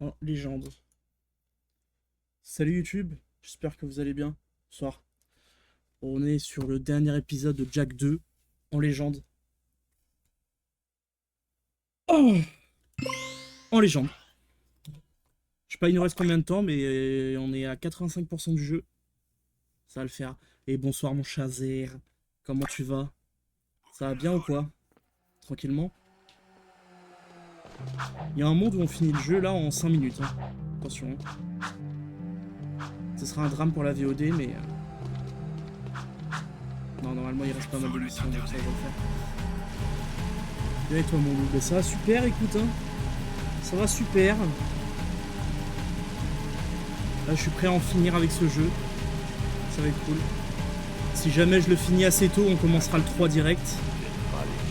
en légende. Salut YouTube, j'espère que vous allez bien. Bonsoir. On est sur le dernier épisode de Jak 2 en légende. Oh, en légende. Je sais pas, il nous reste combien de temps, mais on est à 85% du jeu. Ça va le faire. Et bonsoir mon Chazer. Comment tu vas? Ça va bien ou quoi? Tranquillement? Il y a un monde où on finit le jeu là en 5 minutes. Hein. Attention. Ce sera un drame pour la VOD, mais... Non, normalement il reste pas mal d'émissions, donc ça va le faire. Bien et toi mon loup? Ben, ça va super, écoute. Hein. Ça va super. Là je suis prêt à en finir avec ce jeu. Ça va être cool. Si jamais je le finis assez tôt, on commencera le 3 direct.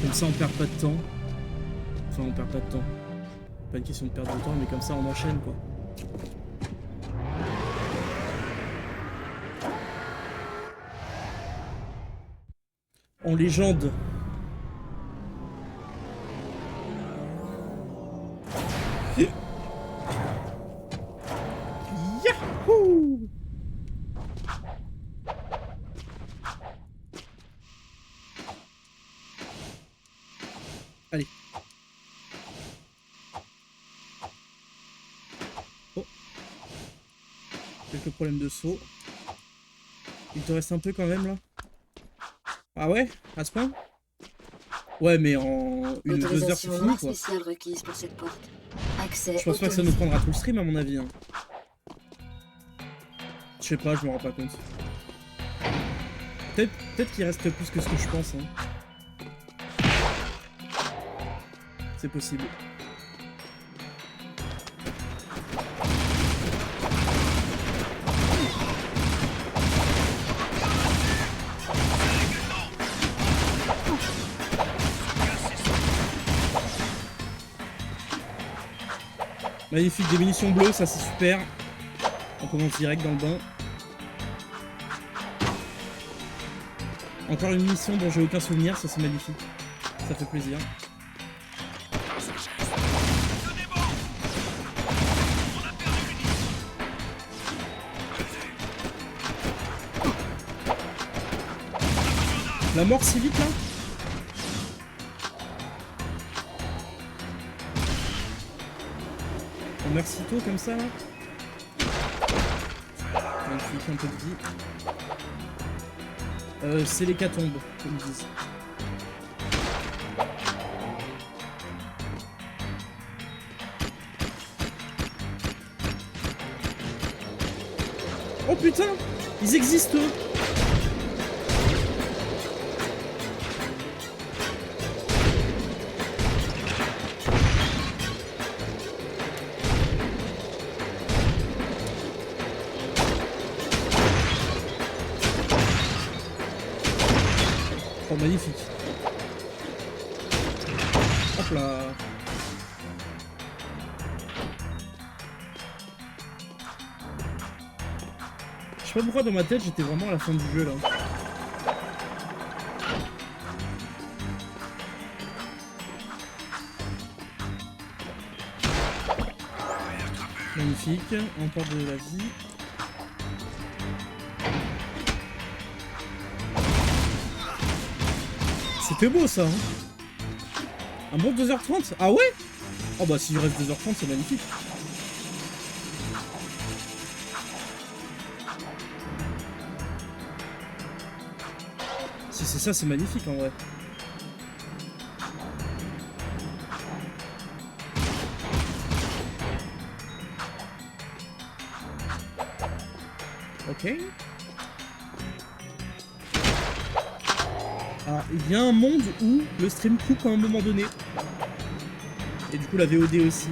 Comme ça on perd pas de temps. Enfin on perd pas de temps. Pas une question de perdre de temps, mais comme ça on enchaîne quoi. En légende. Yahoo! Allez. Oh. Quelques problèmes de saut. Il te reste un peu quand même là? Ah ouais? À ce point? Ouais, mais en 1-2 heures c'est fini quoi. Spéciale requise pour cette porte. Accès Je pense pas que ça nous prendra tout le stream à mon avis. Hein. Je sais pas, je me rends pas compte. Peut-être qu'il reste plus que ce que je pense. Hein. C'est possible. Magnifique, des munitions bleues, ça c'est super. On commence direct dans le bain. Encore une mission dont j'ai aucun souvenir, ça c'est magnifique. Ça fait plaisir. La mort si vite là? On meurt si tôt comme ça là? Magnifique, un peu de vie. C'est l'hécatombe, comme ils disent. Oh putain! Ils existent eux! Oh, magnifique. Hop là. Je sais pas pourquoi dans ma tête j'étais vraiment à la fin du jeu là. Magnifique, encore de la vie. C'était beau ça hein. Un bon 2h30? Ah ouais? Oh bah s'il reste 2h30 c'est magnifique. Si c'est ça c'est magnifique en vrai. Ok. Alors, il y a un monde où le stream coupe à un moment donné. Et du coup, la VOD aussi.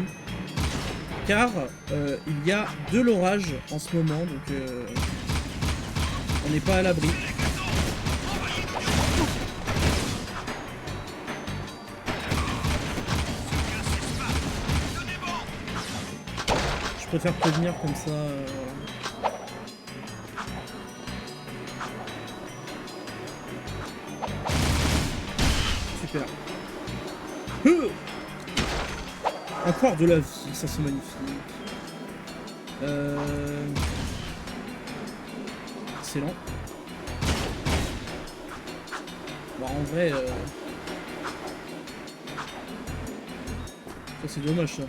Car il y a de l'orage en ce moment, donc on n'est pas à l'abri. Je préfère prévenir comme ça. Super. Encore de la vie. ça c'est magnifique. Excellent. Bon, en vrai, ça c'est dommage ça.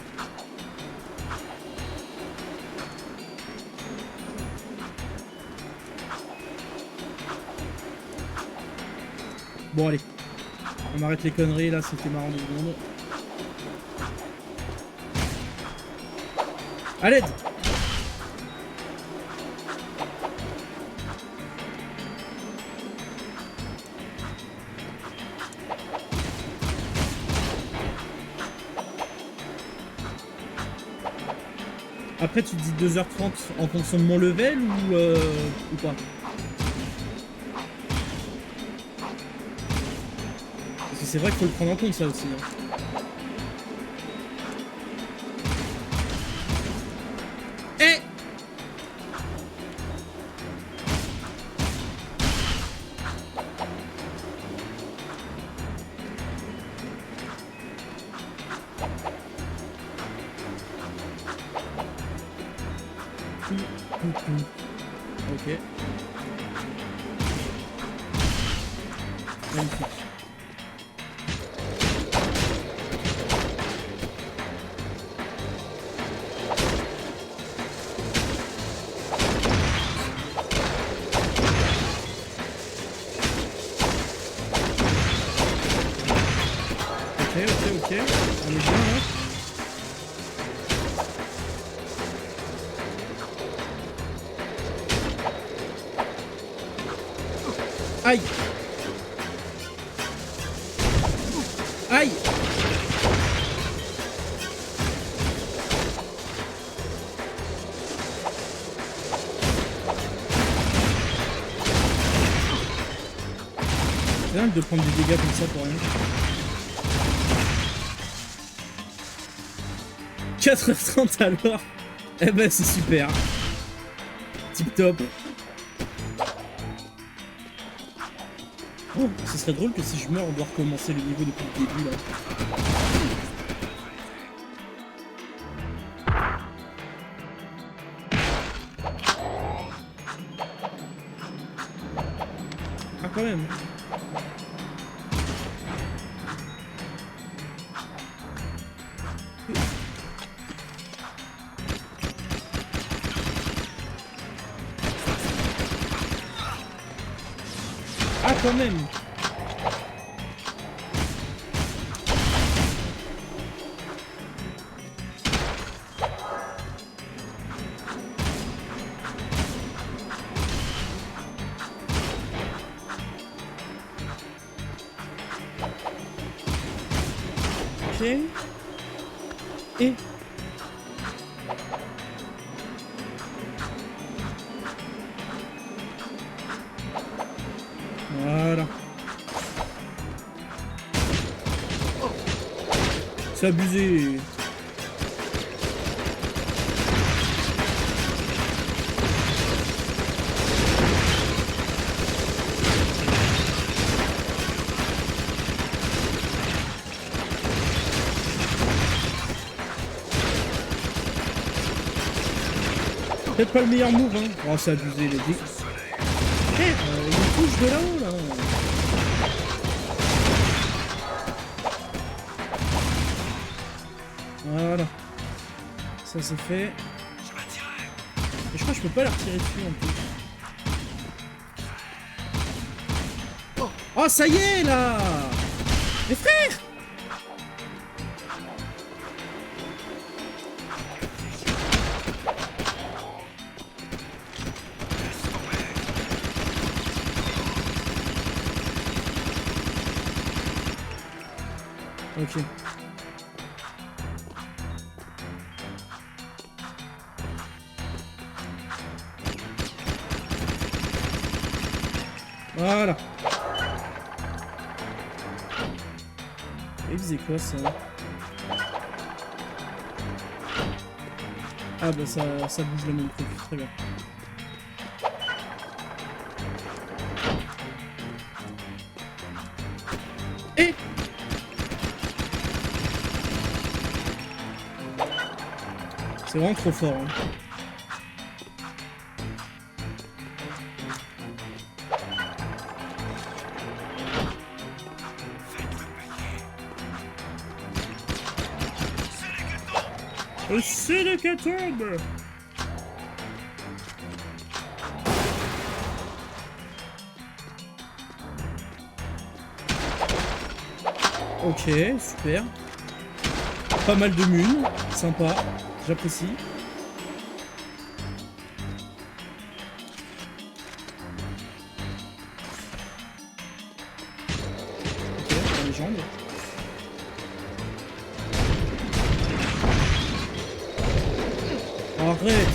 Bon allez, on arrête les conneries là, c'était marrant 2 secondes. À l'aide! Après tu te dis 2h30 en fonction de mon level ou pas? Parce que c'est vrai qu'il faut le prendre en compte ça aussi. Hein. Eh! Ok. Magnifique. Ok. On est bien là. Aïe! Aïe! C'est dingue de prendre des dégâts comme ça pour rien. 4h30 alors. Eh ben c'est super. Tip top. Oh, ce serait drôle que si je meurs, on doit recommencer le niveau depuis le début là. Ah quand même. Ah quand même. Ok. Et voilà. C'est abusé. Peut-être pas le meilleur move, hein. Oh, c'est abusé, les dés. Il me touche de là-haut, là. Voilà. Ça, c'est fait. Et je crois que je peux pas la retirer dessus, en plus. Oh, ça y est, là. Mes frères. Ok. Voilà. Et il faisait quoi ça? Ah bah ça bouge le même truc, très bien. Et C'est vraiment trop fort. Hein. C'est l'hécatombe. Ok, super. Pas mal de munes, sympa, j'apprécie. Ok, la légende. Arrête!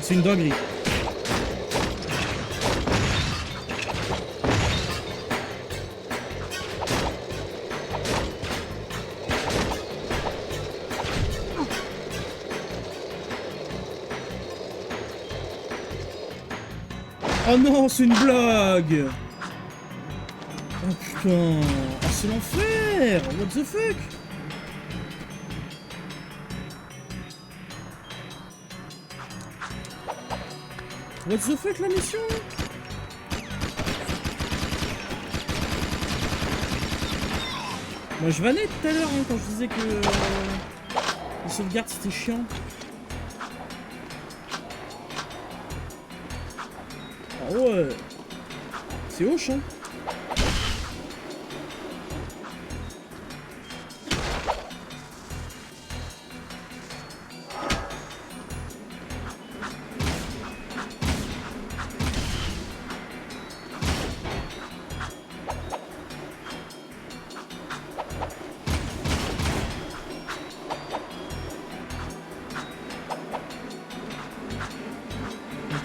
C'est une dinguerie. Oh non, c'est une blague! Oh putain! Ah, c'est l'enfer! What the fuck? What the fuck la mission? Moi je vannais tout à l'heure hein, quand je disais que les sauvegardes c'était chiant. Ah ouais! C'est hoche hein!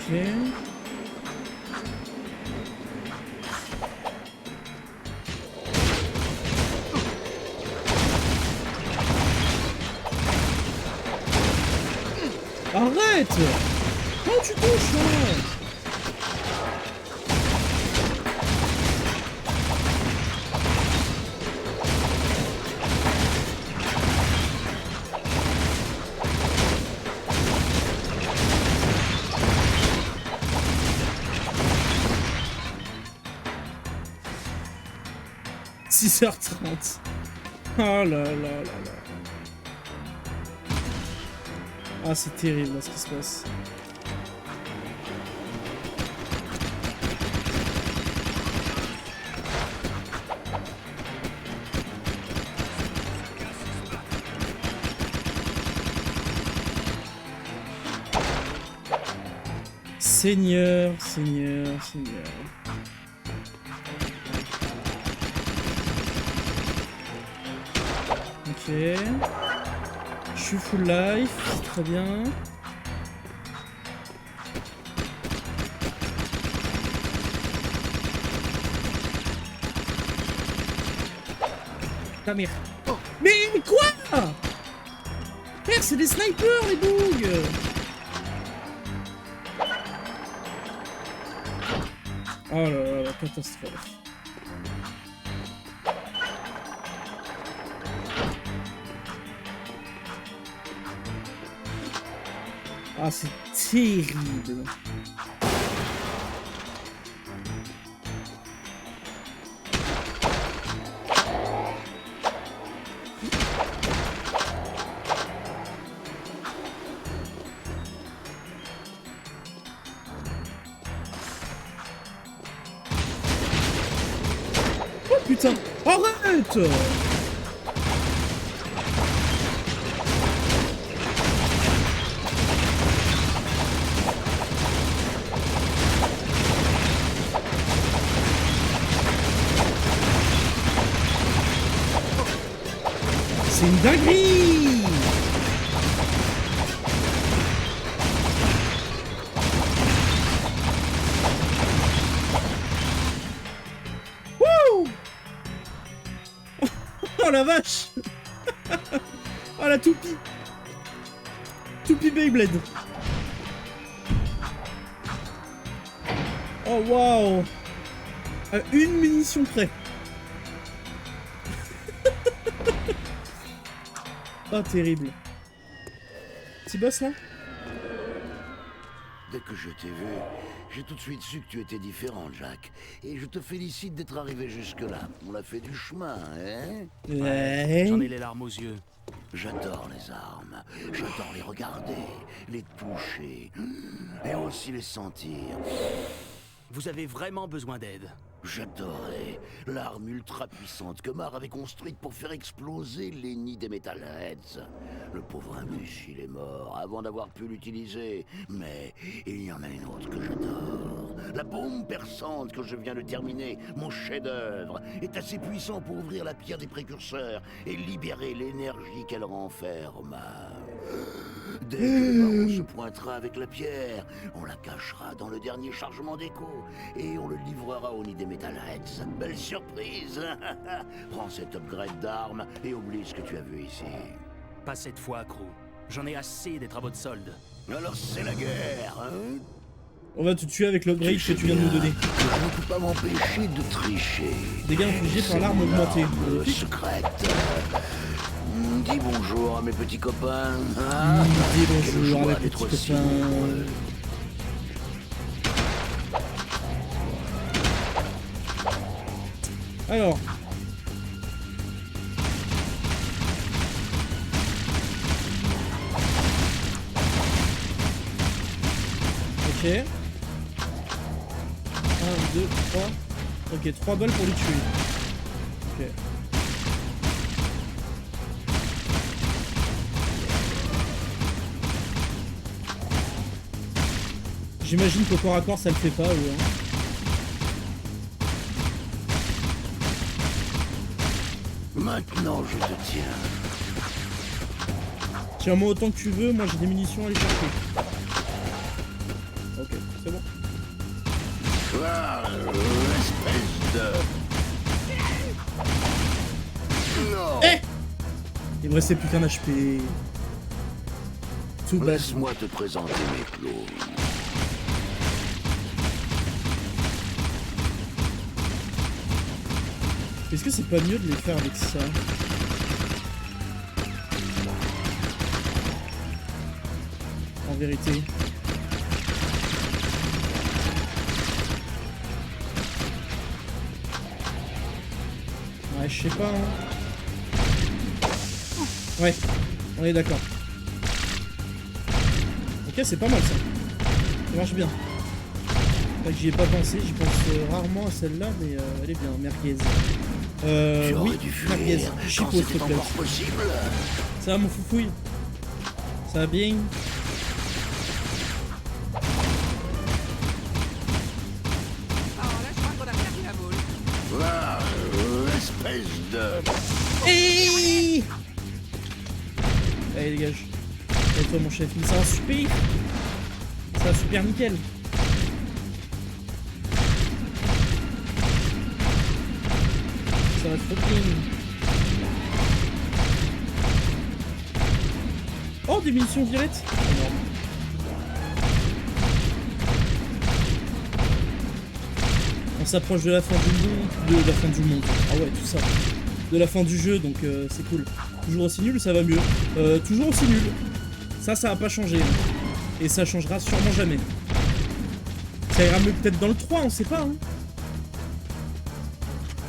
Ok. Arrête! Comment tu touches là? « 6h30. Oh là là là là. Ah, c'est terrible là, ce qui se passe. Seigneur, Seigneur, Seigneur. Ok. Je suis full life, c'est très bien. Ta mère. Mais quoi? Frère, c'est des snipers les bougs. Oh là là, la catastrophe. Ah, c'est terrible. Oh putain, arrête! C'est une dinguerie! Wouh! Oh la vache. Oh la toupie. Toupie Beyblade. Oh waouh. À une munition près. Oh terrible. Petit boss là. Dès que je t'ai vu, j'ai tout de suite su que tu étais différent, Jack. Et je te félicite d'être arrivé jusque-là. On a fait du chemin, hein? Ouais. J'en ai les larmes aux yeux. J'adore les armes. J'adore les regarder, les toucher, et aussi les sentir. Vous avez vraiment besoin d'aide. J'adorais l'arme ultra puissante que Mar avait construite pour faire exploser les nids des Metalheads. Le pauvre imbécile est mort avant d'avoir pu l'utiliser. Mais il y en a une autre que j'adore. La bombe perçante que je viens de terminer, mon chef-d'œuvre, est assez puissant pour ouvrir la pierre des précurseurs et libérer l'énergie qu'elle renferme. Dès que le baron se pointera avec la pierre, on la cachera dans le dernier chargement d'écho et on le livrera au nid des Metalheads. Belle surprise. Prends cet upgrade d'armes et oublie ce que tu as vu ici. Pas cette fois, Crew. J'en ai assez des travaux de solde. Alors c'est la guerre, hein? On va te tuer avec l'upgrade que tu viens de nous donner. Je ne peux pas m'empêcher de tricher. Dégâts infligés par l'arme augmentée. Secrète. Dis bonjour à mes petits copains. Hein? Dis Quelle bonjour joie avec les d'être petits si copains. nombreux. Alors. Ok. 1, 2, 3. Ok, 3 balles pour les tuer. Ok. J'imagine qu'au corps à corps ça le fait pas, ouais. Maintenant je te tiens. Tiens-moi autant que tu veux, moi j'ai des munitions à aller chercher. Ok, c'est bon. Ah, espèce de... Non. Eh, il me restait plus qu'un HP. Tout bas. Laisse-moi te présenter mes clones. Est-ce que c'est pas mieux de les faire avec ça? En vérité. Ouais, je sais pas, hein. Ouais, on est d'accord. Ok, c'est pas mal ça. Ça marche bien. Pas que j'y ai pas pensé, j'y pense rarement à celle-là, mais elle est bien, merguez. Tu Oui, aurais dû merguez. fuir quand Chipo, s'il te c'était plaît. encore possible. Ça va mon foufouille? Ça va bien? Ah, espèce de... Hey, allez dégage. Et toi mon chef, mais ça va super. Ça va super nickel. Ça va trop bien. Oh, des munitions violettes. Énorme. On s'approche de la fin du monde. De la fin du monde. Ah ouais, tout ça. De la fin du jeu, donc c'est cool. Toujours aussi nul, ça va mieux. Toujours aussi nul. Ça va pas changer. Et ça changera sûrement jamais. Ça ira mieux peut-être dans le 3, on sait pas. Hein.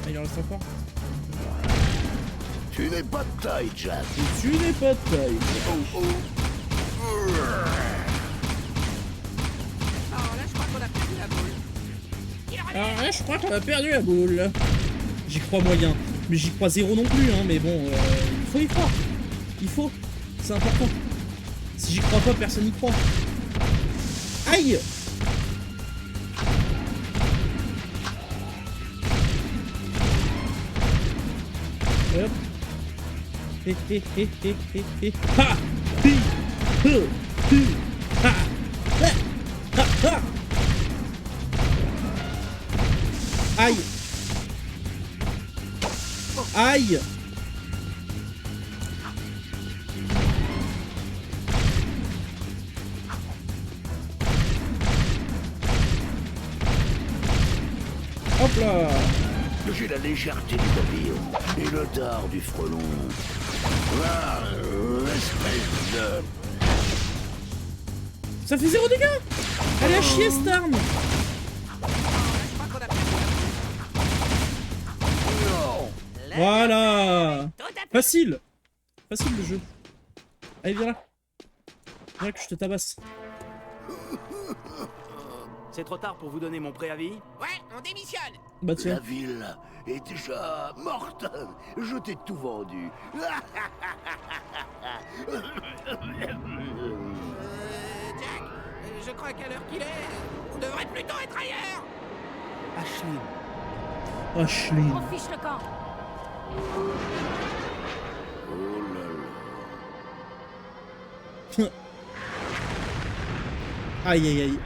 Ah, il en reste encore. Tu n'es pas de taille, Jack. Tu n'es pas de taille. Oh, oh. Alors là, je crois qu'on a perdu la boule. Alors là, je crois qu'on a perdu la boule. J'y crois moyen. Mais j'y crois zéro non plus, hein. Mais bon, il faut y croire. Il faut. C'est important. Si j'y crois pas, personne n'y croit. Aïe! Hop. Hé hé hé hé hé hé. Ha! Hi! Hu! Hu! Ha! Ha! Ha! Ha! Aïe! Aïe! J'ai la légèreté du pavillon et le dard du frelon. Ah, espèce de... Ça fait 0 dégâts. Elle est à chier cette arme. Je crois qu'on a perdu. Non. Voilà. Tout à fait. Facile. Facile le jeu. Allez, viens là. Viens que je te tabasse. C'est trop tard pour vous donner mon préavis? Ouais, on démissionne. Bah La tiens. ville est déjà morte. Je t'ai tout vendu. Jack, je crois qu'à l'heure qu'il est, on devrait plutôt être ailleurs. Ashley, Ashley. On fiche le camp. Oh là là. Aïe aïe aïe.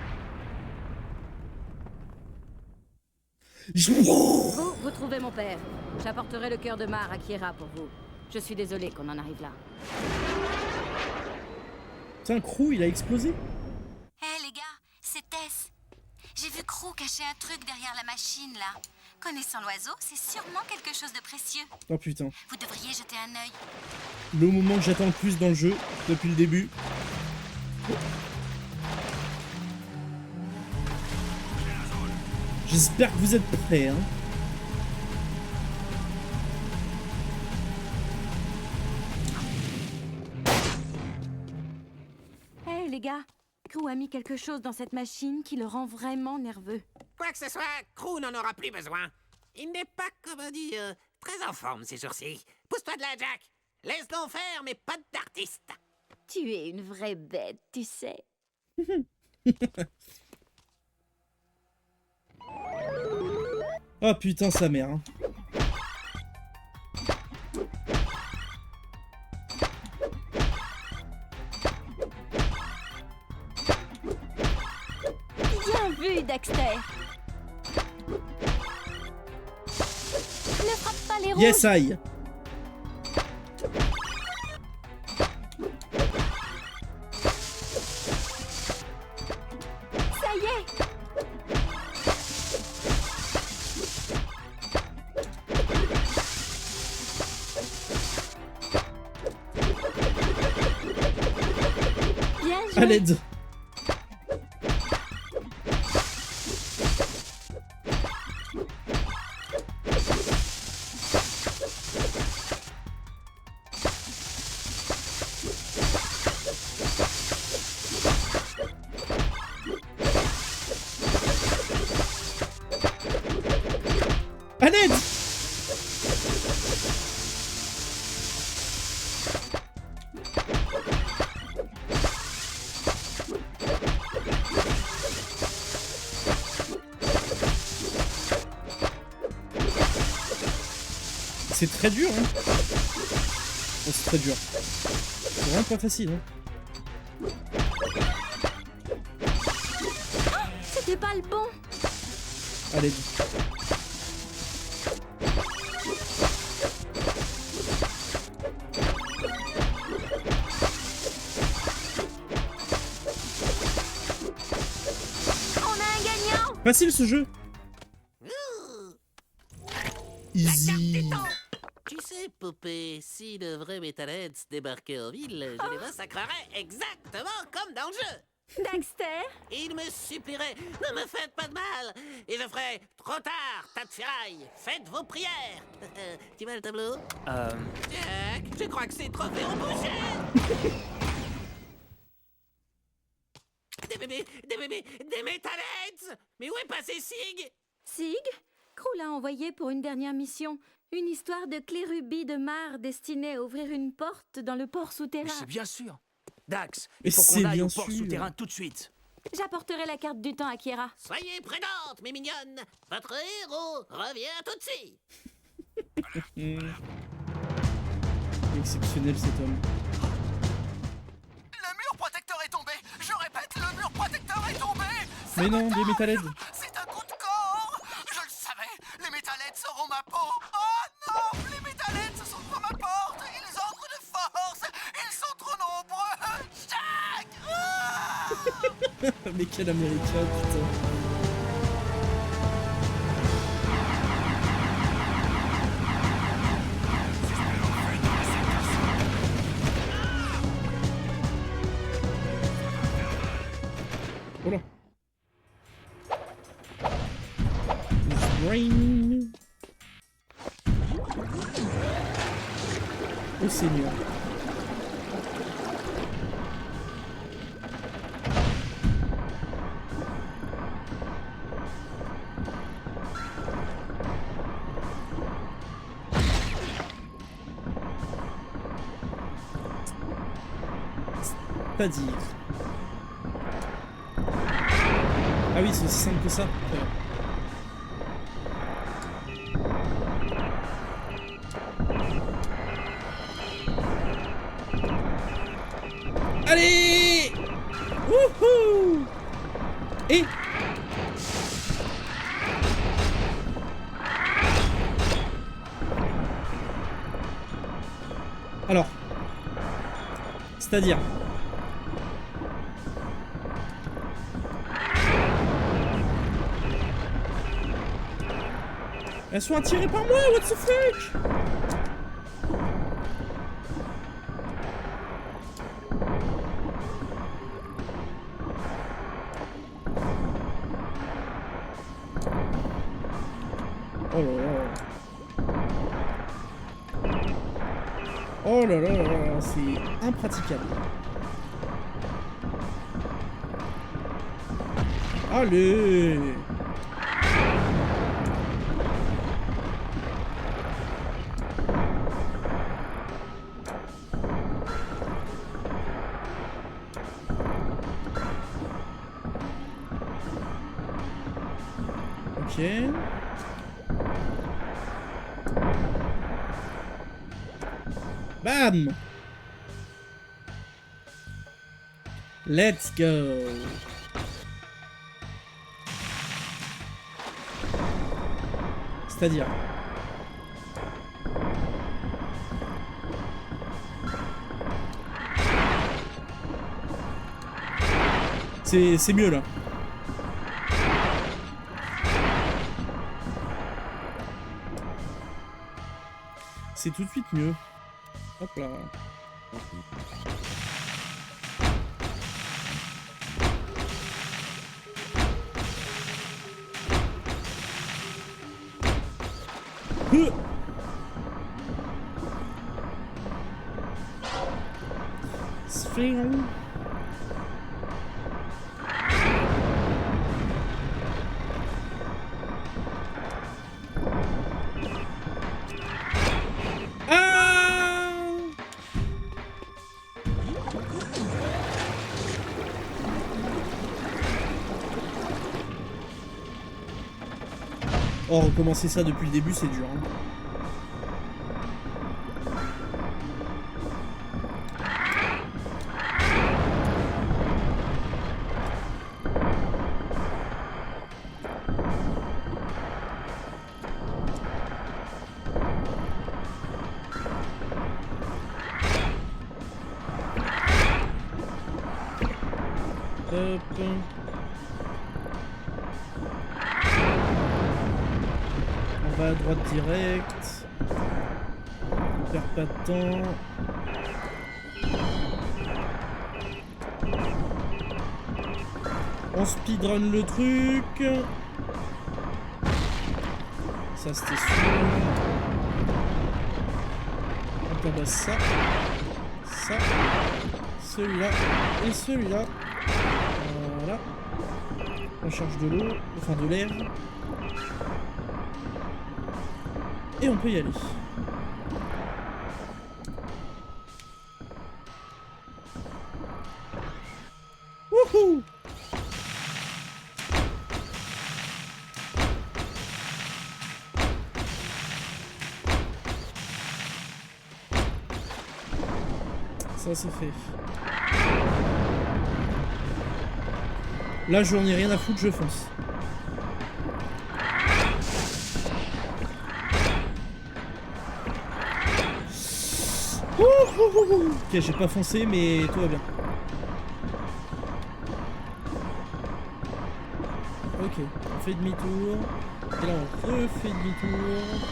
Vous trouvez mon père. J'apporterai le cœur de Mar à Kiera pour vous. Je suis désolé qu'on en arrive là. Tiens, Crew, il a explosé. Hé les gars, c'est Tess. J'ai vu Crew cacher un truc derrière la machine là. Connaissant l'oiseau, c'est sûrement quelque chose de précieux. Oh putain. Vous devriez jeter un œil. Le moment que j'attends le plus dans le jeu, depuis le début. J'espère que vous êtes prêts, hein. Hé les gars, Crew a mis quelque chose dans cette machine qui le rend vraiment nerveux. Quoi que ce soit, Crew n'en aura plus besoin. Il n'est pas, comment dire, très en forme ces jours-ci. Pousse-toi de là, Jack. Laisse-le faire, mais pas d'artiste. Tu es une vraie bête, tu sais. Oh putain, sa mère, hein. Bien vu, Dexter. Ne frappe pas les rouges. Yes, I. Ça y est. Bien joué. À l'aide. À l'aide. C'est très dur, hein. Oh, c'est très dur. C'est vraiment pas facile, hein. C'était pas le bon. À l'aide. On a un gagnant. Facile ce jeu. Easy. Tu sais, poupée, si le vrai Metalheads débarquait en ville, je les massacrerais exactement comme dans le jeu. Dexter. Il me supplierait, ne me faites pas de mal. Et je ferais, trop tard, tas de ferraille, faites vos prières. Tu vois le tableau? Jack, je crois que c'est trop fait embaucher. Des Metalheads. Mais où est passé Sig? Sig, Crew l'a envoyé pour une dernière mission. Une histoire de clé rubis de Mar destinée à ouvrir une porte dans le port mais souterrain. c'est bien sûr. Dax, Mais il faut c'est qu'on aille bien au port sûr. souterrain tout de suite. J'apporterai la carte du temps à Kiera. Soyez prudentes, mes mignonnes. Votre héros revient tout de suite. Exceptionnel cet homme. Le mur protecteur est tombé. Je répète, le mur protecteur est tombé. Mais non, des Metalheads. C'est un coup de corps. Je le savais. Les Metalheads seront ma peau. Oh non, les Metalheads sont devant ma porte. Ils entrent de force. Ils sont trop nombreux. Jack. Mais quel américain, putain. Au Seigneur. Pas dire. Ah oui, c'est aussi simple que ça. Allez! Wouhou! Et... Alors... C'est-à-dire... Elles sont attirées par moi, what the fuck? Oh là là. Oh là là là là, c'est impraticable. Allez! Ok. Bam! Let's go! C'est-à-dire? C'est mieux là. C'est tout de suite mieux. Hop là. Swing. Oh, recommencer ça depuis le début, c'est dur. Hein. Hop. On va à droite direct. On perd pas de temps. On speedrun le truc. Ça c'était sûr. On tabasse ça. Ça. Celui-là. Et celui-là. Voilà. On charge de l'eau. Enfin de l'air. Et on peut y aller. Wouhou! Ça c'est fait. Là, je n'en ai rien à foutre, je fonce. Ok, j'ai pas foncé, mais tout va bien. Ok, on fait demi-tour. Et là, on refait demi-tour.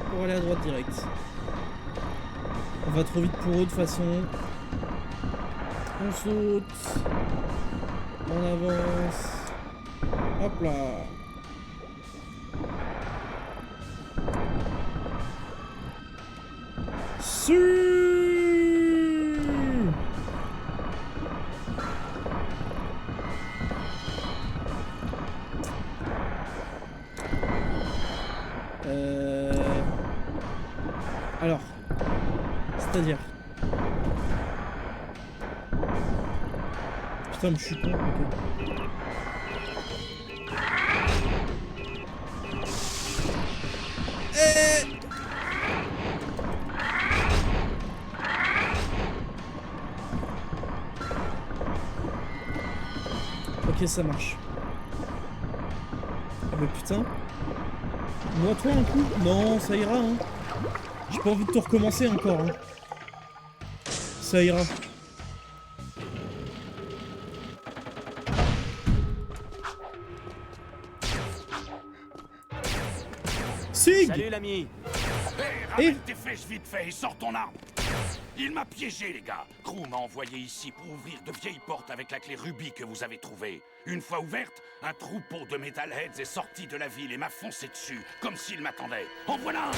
Pour aller à droite direct. On va trop vite pour eux de toute façon. On saute. On avance. Hop là. Si. Alors, c'est-à-dire. Putain, mais je suis con. Ok. Ok, ça marche. Ah bah putain. Moi, toi, un coup? Non, ça ira, hein. J'ai pas envie de tout recommencer encore, hein. Ça ira. Sig! Salut l'ami. Ramène tes fesses vite fait et sors ton arme. Il m'a piégé, les gars. Crew m'a envoyé ici pour ouvrir de vieilles portes avec la clé rubis que vous avez trouvée. Une fois ouverte, un troupeau de metalheads est sorti de la ville et m'a foncé dessus, comme s'il m'attendait. En voilà un!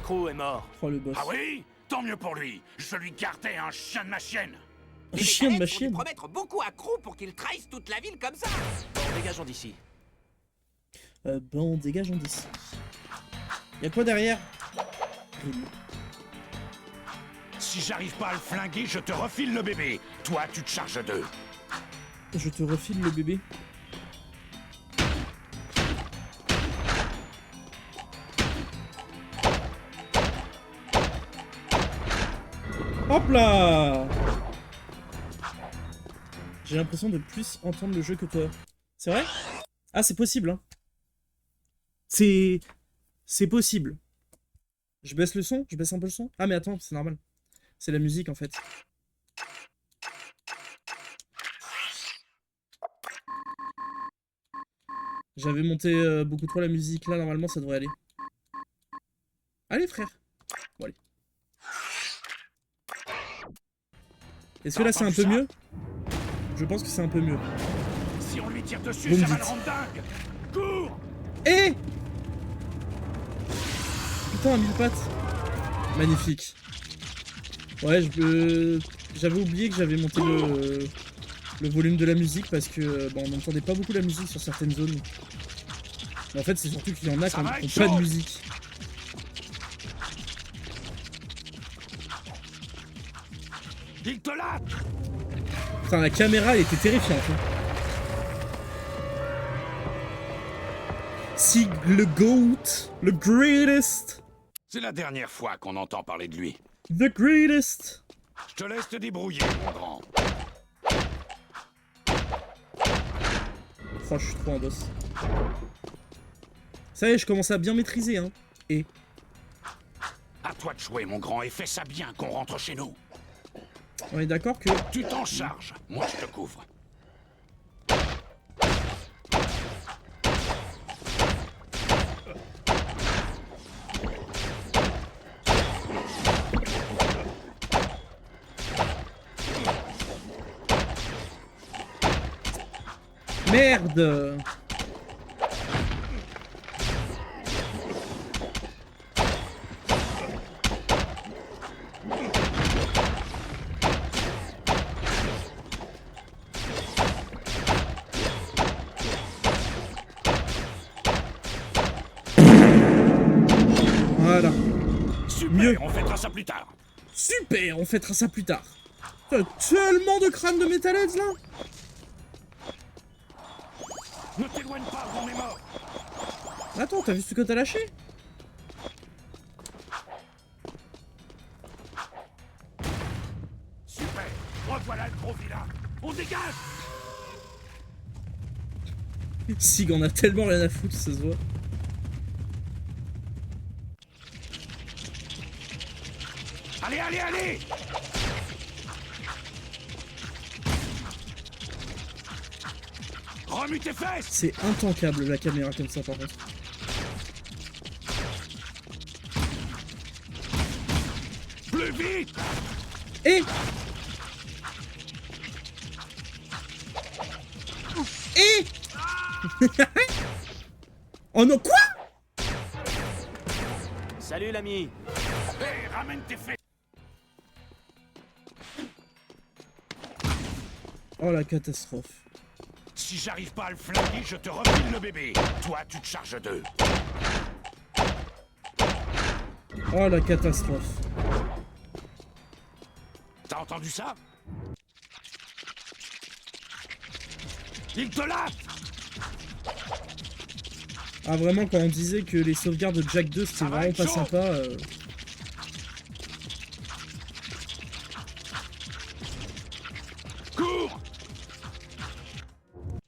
Crew est mort. Oh, le boss. Ah oui? Tant mieux pour lui. Je lui gardais un chien de ma chienne. Un Les chien de ma Metalheads vont lui chienne. promettre beaucoup à Crew pour qu'il trahisse toute la ville comme ça. Bon, dégageons d'ici. Bon, dégageons d'ici. Y'a quoi derrière? Si j'arrive pas à le flinguer, je te refile le bébé. Toi, tu te charges d'eux. Je te refile le bébé. Hop là! J'ai l'impression de plus entendre le jeu que toi. C'est vrai? Ah, c'est possible, hein. C'est possible. Je baisse le son? Je baisse un peu le son? Ah, mais attends, c'est normal. C'est la musique, en fait. J'avais monté beaucoup trop la musique. Là, normalement, ça devrait aller. Allez, frère. Bon, allez. Est-ce que là, c'est un peu mieux? Je pense que c'est un peu mieux. Si on lui tire dessus, Vous me ça va dites. le rendre dingue. Cours! Eh! Putain, un mille pattes. Magnifique. Ouais, j'avais oublié que j'avais monté le volume de la musique parce que on n'entendait pas beaucoup la musique sur certaines zones. Mais en fait, c'est surtout qu'il y en a qui Ça va n'ont être pas de chaud. musique. Il te l'a! Putain, la caméra, elle était terrifiante. Hein. Sig le GOAT, le greatest, C'est la dernière fois qu'on entend parler de lui. the greatest. Je te laisse te débrouiller, mon grand. Oh, je suis trop un boss. Ça y est, je commence à bien maîtriser, hein. Et À toi de jouer, mon grand, et fais ça bien qu'on rentre chez nous. on est d'accord que... Tu t'en charges, moi je te couvre. Merde! Voilà. Super, Mieux. on fêtera ça plus tard. Super, on fêtera ça plus tard. T'as tellement de crânes de metalheads là. Ne t'éloigne pas, on est mort. Attends, t'as vu ce que t'as lâché? Super, revoilà le gros vilain. On dégage. Sig en a tellement rien à foutre, ça se voit. Allez, allez, allez. Remue tes fesses. C'est intankable la caméra comme ça par contre. Plus vite. Et oh non, quoi? Salut l'ami. Hé, ramène tes fesses. Oh la catastrophe. Si j'arrive pas à le flinguer, je te refile le bébé. Toi, tu te charges d'eux. Oh la catastrophe. T'as entendu ça? Il te l'a! Ah vraiment, quand on disait que les sauvegardes de Jak 2 c'était vraiment pas sympa. Cours!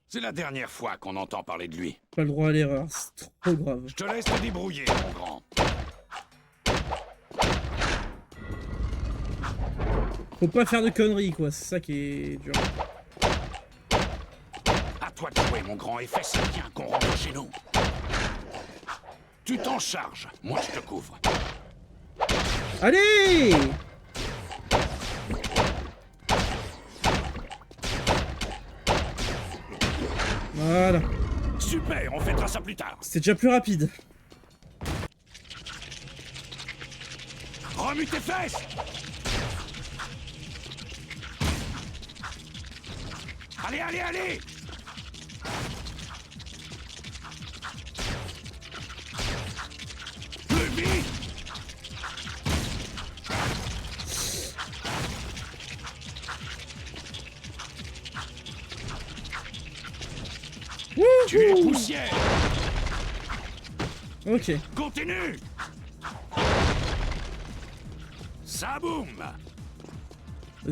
C'est la dernière fois qu'on entend parler de lui. Pas le droit à l'erreur, c'est trop grave. Je te laisse te débrouiller, mon grand. Faut pas faire de conneries quoi, c'est ça qui est dur. À toi de jouer, mon grand, et fais ça bien qu'on rentre chez nous. Tu t'en charges, moi je te couvre. Allez! Voilà. Super, on fêtera ça plus tard. C'était déjà plus rapide. Remue tes fesses! Allez, allez, allez! Plus vite! Tu es poussière! Ok. Continue! Ça boum!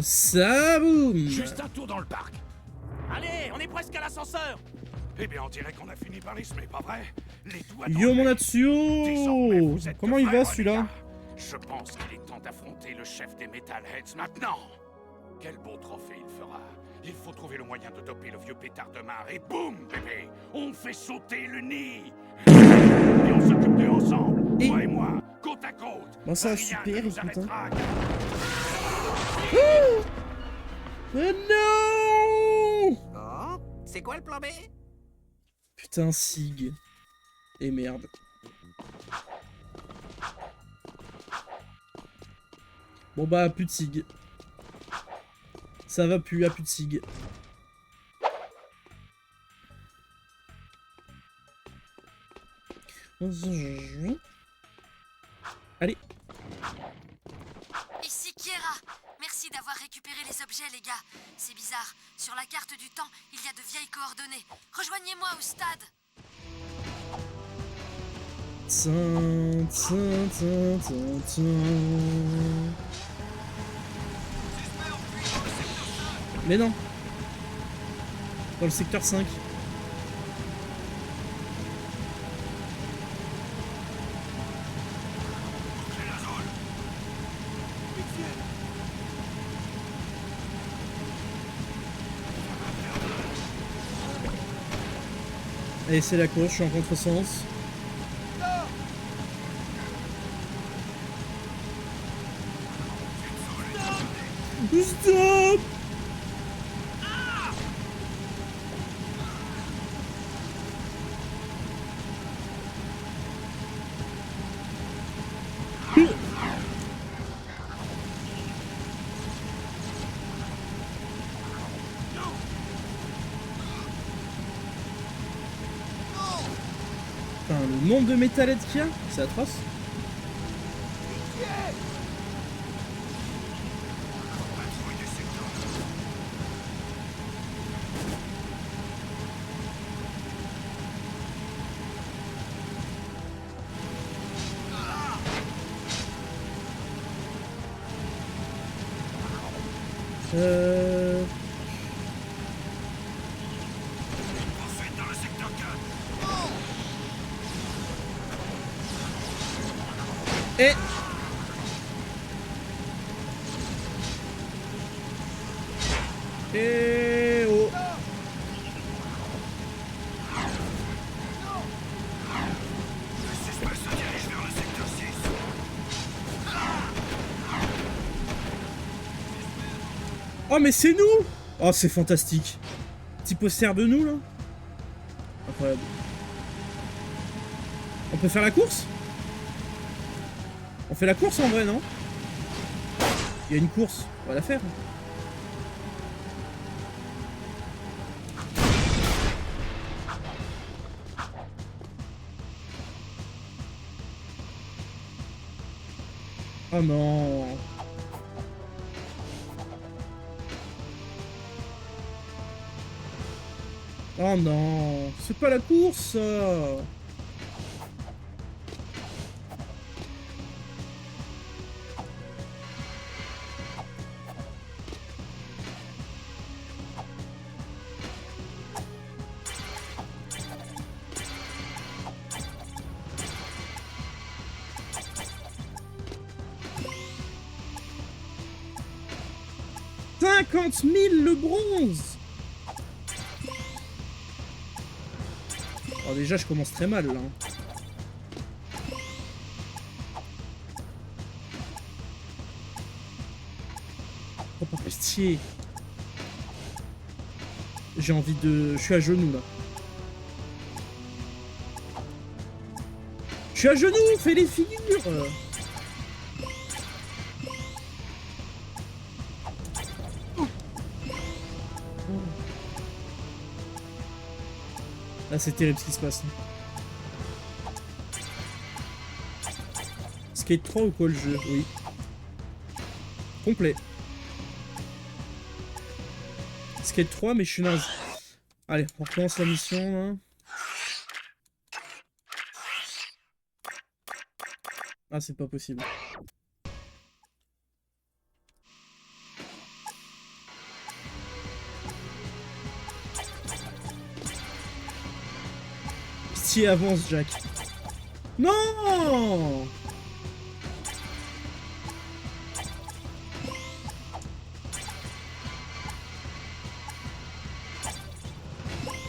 Ça boum! Juste un tour dans le parc. Allez, on est presque à l'ascenseur. Eh bien, on dirait qu'on a fini par les semer, pas vrai? Les doigts Yo mon Désormais, Natsuo! vous êtes Comment de il va vrais celui-là? renégats. Je pense qu'il est temps d'affronter le chef des Metalheads maintenant. Quel beau trophée il fera. Il faut trouver le moyen de doper le vieux pétard de mar et boum, bébé, on fait sauter le nid. Et on s'occupe d'eux ensemble, Et... toi et moi, côte à côte. Bon, ça, Rien super, ne nous écoute, arrêtera. Non! Oh, c'est quoi le plan B? Putain, Sig. Et merde. Bon bah, plus de Sig. Ça va plus, à plus de Sig. Allez. Ici Kiera. Merci d'avoir récupéré les objets, les gars. C'est bizarre. Sur la carte du temps, il y a de vieilles coordonnées. Rejoignez-moi au stade. Tin, tin, tin, tin, tin. Mais non. Dans le secteur 5. Allez, c'est la course, je suis en contresens. Stop! Putain, le nombre de métallettes qu'il y a, c'est atroce. Dans le secteur 4. Et... Et... Oh. Le suspect se dirige vers le secteur 6. Oh mais c'est nous! Oh c'est fantastique. Petit poster de nous là. Incroyable. On peut faire la course? On fait la course en vrai, non? Il y a une course, on va la faire. Oh non. Oh non, c'est pas la course ça. 50 000 le bronze. Oh, déjà je commence très mal là. Oh pas pestier. J'ai envie de... Je suis à genoux là. Je suis à genoux, fais les figures. Là c'est terrible ce qui se passe. Skate 3 ou quoi le jeu? Oui. Complet. Skate 3 mais je suis naze. Allez, on recommence la mission là. Ah c'est pas possible. Pitié avance Jack. Non!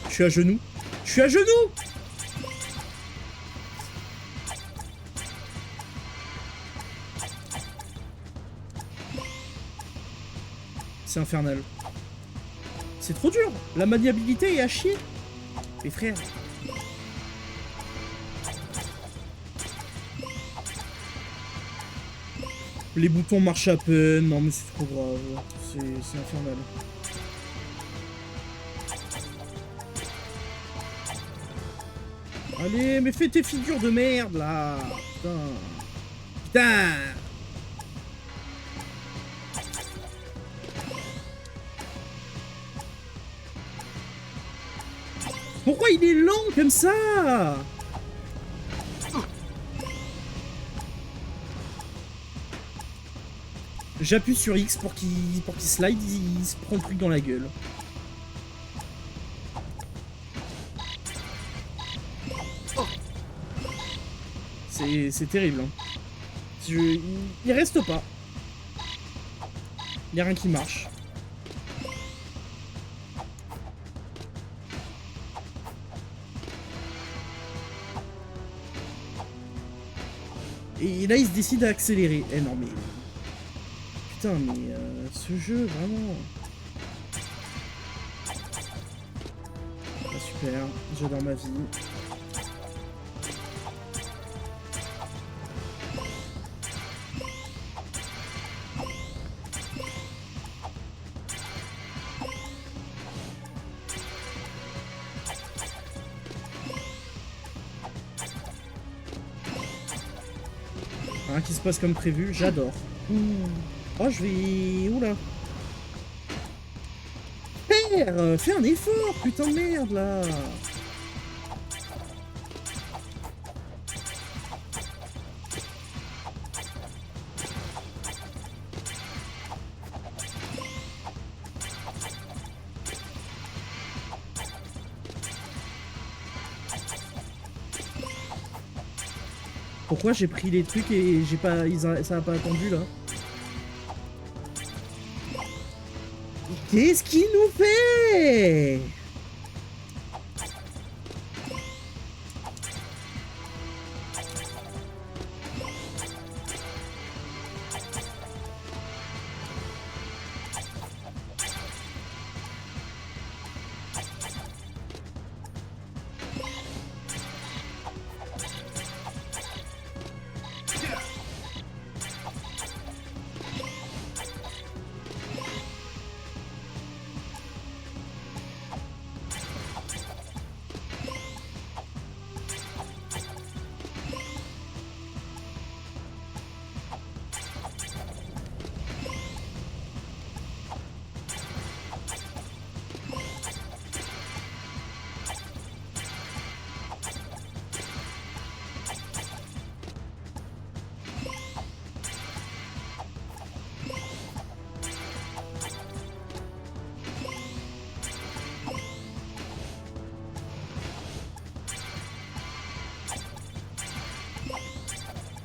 Je suis à genoux. Je suis à genoux! C'est infernal. C'est trop dur. La maniabilité est à chier. Les frères. Les boutons marchent à peine. Non mais c'est trop grave. C'est infernal. Allez, mais fais tes figures de merde là. Putain. Putain. Pourquoi il est lent comme ça? J'appuie sur X pour qu'il slide, il se prend le truc dans la gueule. C'est terrible. Hein. Il reste pas. Il n'y a rien qui marche. Et là, il se décide à accélérer. Eh non, mais... Putain, mais ce jeu, vraiment... Ah, super, j'adore ma vie. Rien qui se passe comme prévu, j'adore. Oh, je vais... Oula. Père, fais un effort, putain de merde, là. Pourquoi j'ai pris les trucs et j'ai pas... ça a pas attendu, là? Qu'est-ce qu'il nous fait?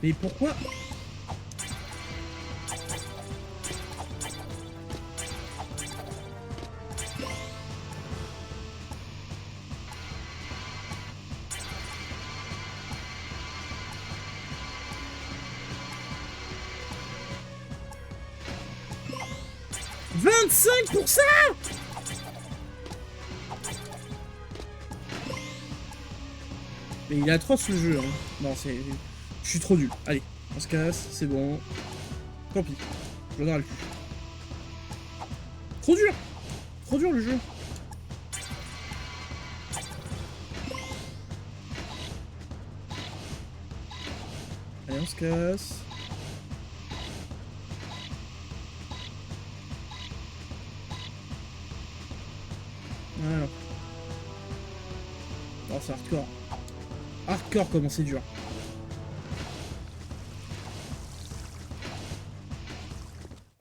Mais pourquoi? « 25%. Mais il est atroce le jeu, hein. Non, c'est... Je suis trop nul. Allez, on se casse, c'est bon. Tant pis. J'en aurai le cul. Trop dur. Trop dur le jeu. Allez, on se casse. Voilà. Oh, c'est hardcore. Hardcore comment c'est dur.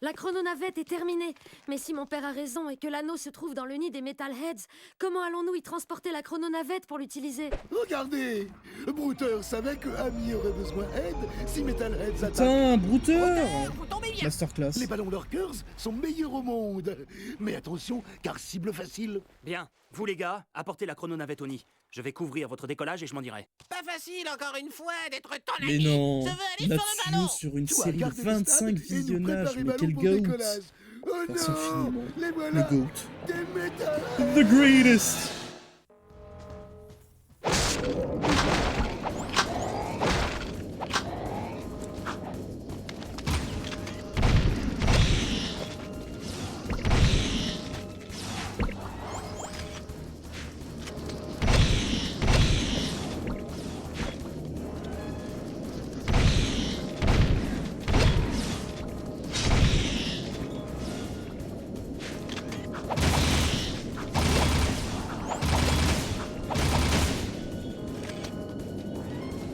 La chrononavette est terminée. Mais si mon père a raison et que l'anneau se trouve dans le nid des Metalheads, comment allons-nous y transporter la chrononavette pour l'utiliser? Regardez, Brouteur savait que Amy aurait besoin d'aide si Metalheads attaque. Putain, Brouteur! Vous tombez bien. Masterclass. Les ballons Lurkers sont meilleurs au monde. Mais attention, car cible facile. Bien. Vous les gars, apportez la chrononavette au nid. Je vais couvrir votre décollage et je m'en irai. Pas facile encore une fois d'être ton Mais ami. non! Je veux aller sur le Natsuo ballon. sur une Tu dois série de garder le stade 25 et nous visionnages, préparer mais ballon quel pour goat! décollage. Oh Merci non, infiniment. les Le voilà, goat. des Metalheads. The greatest!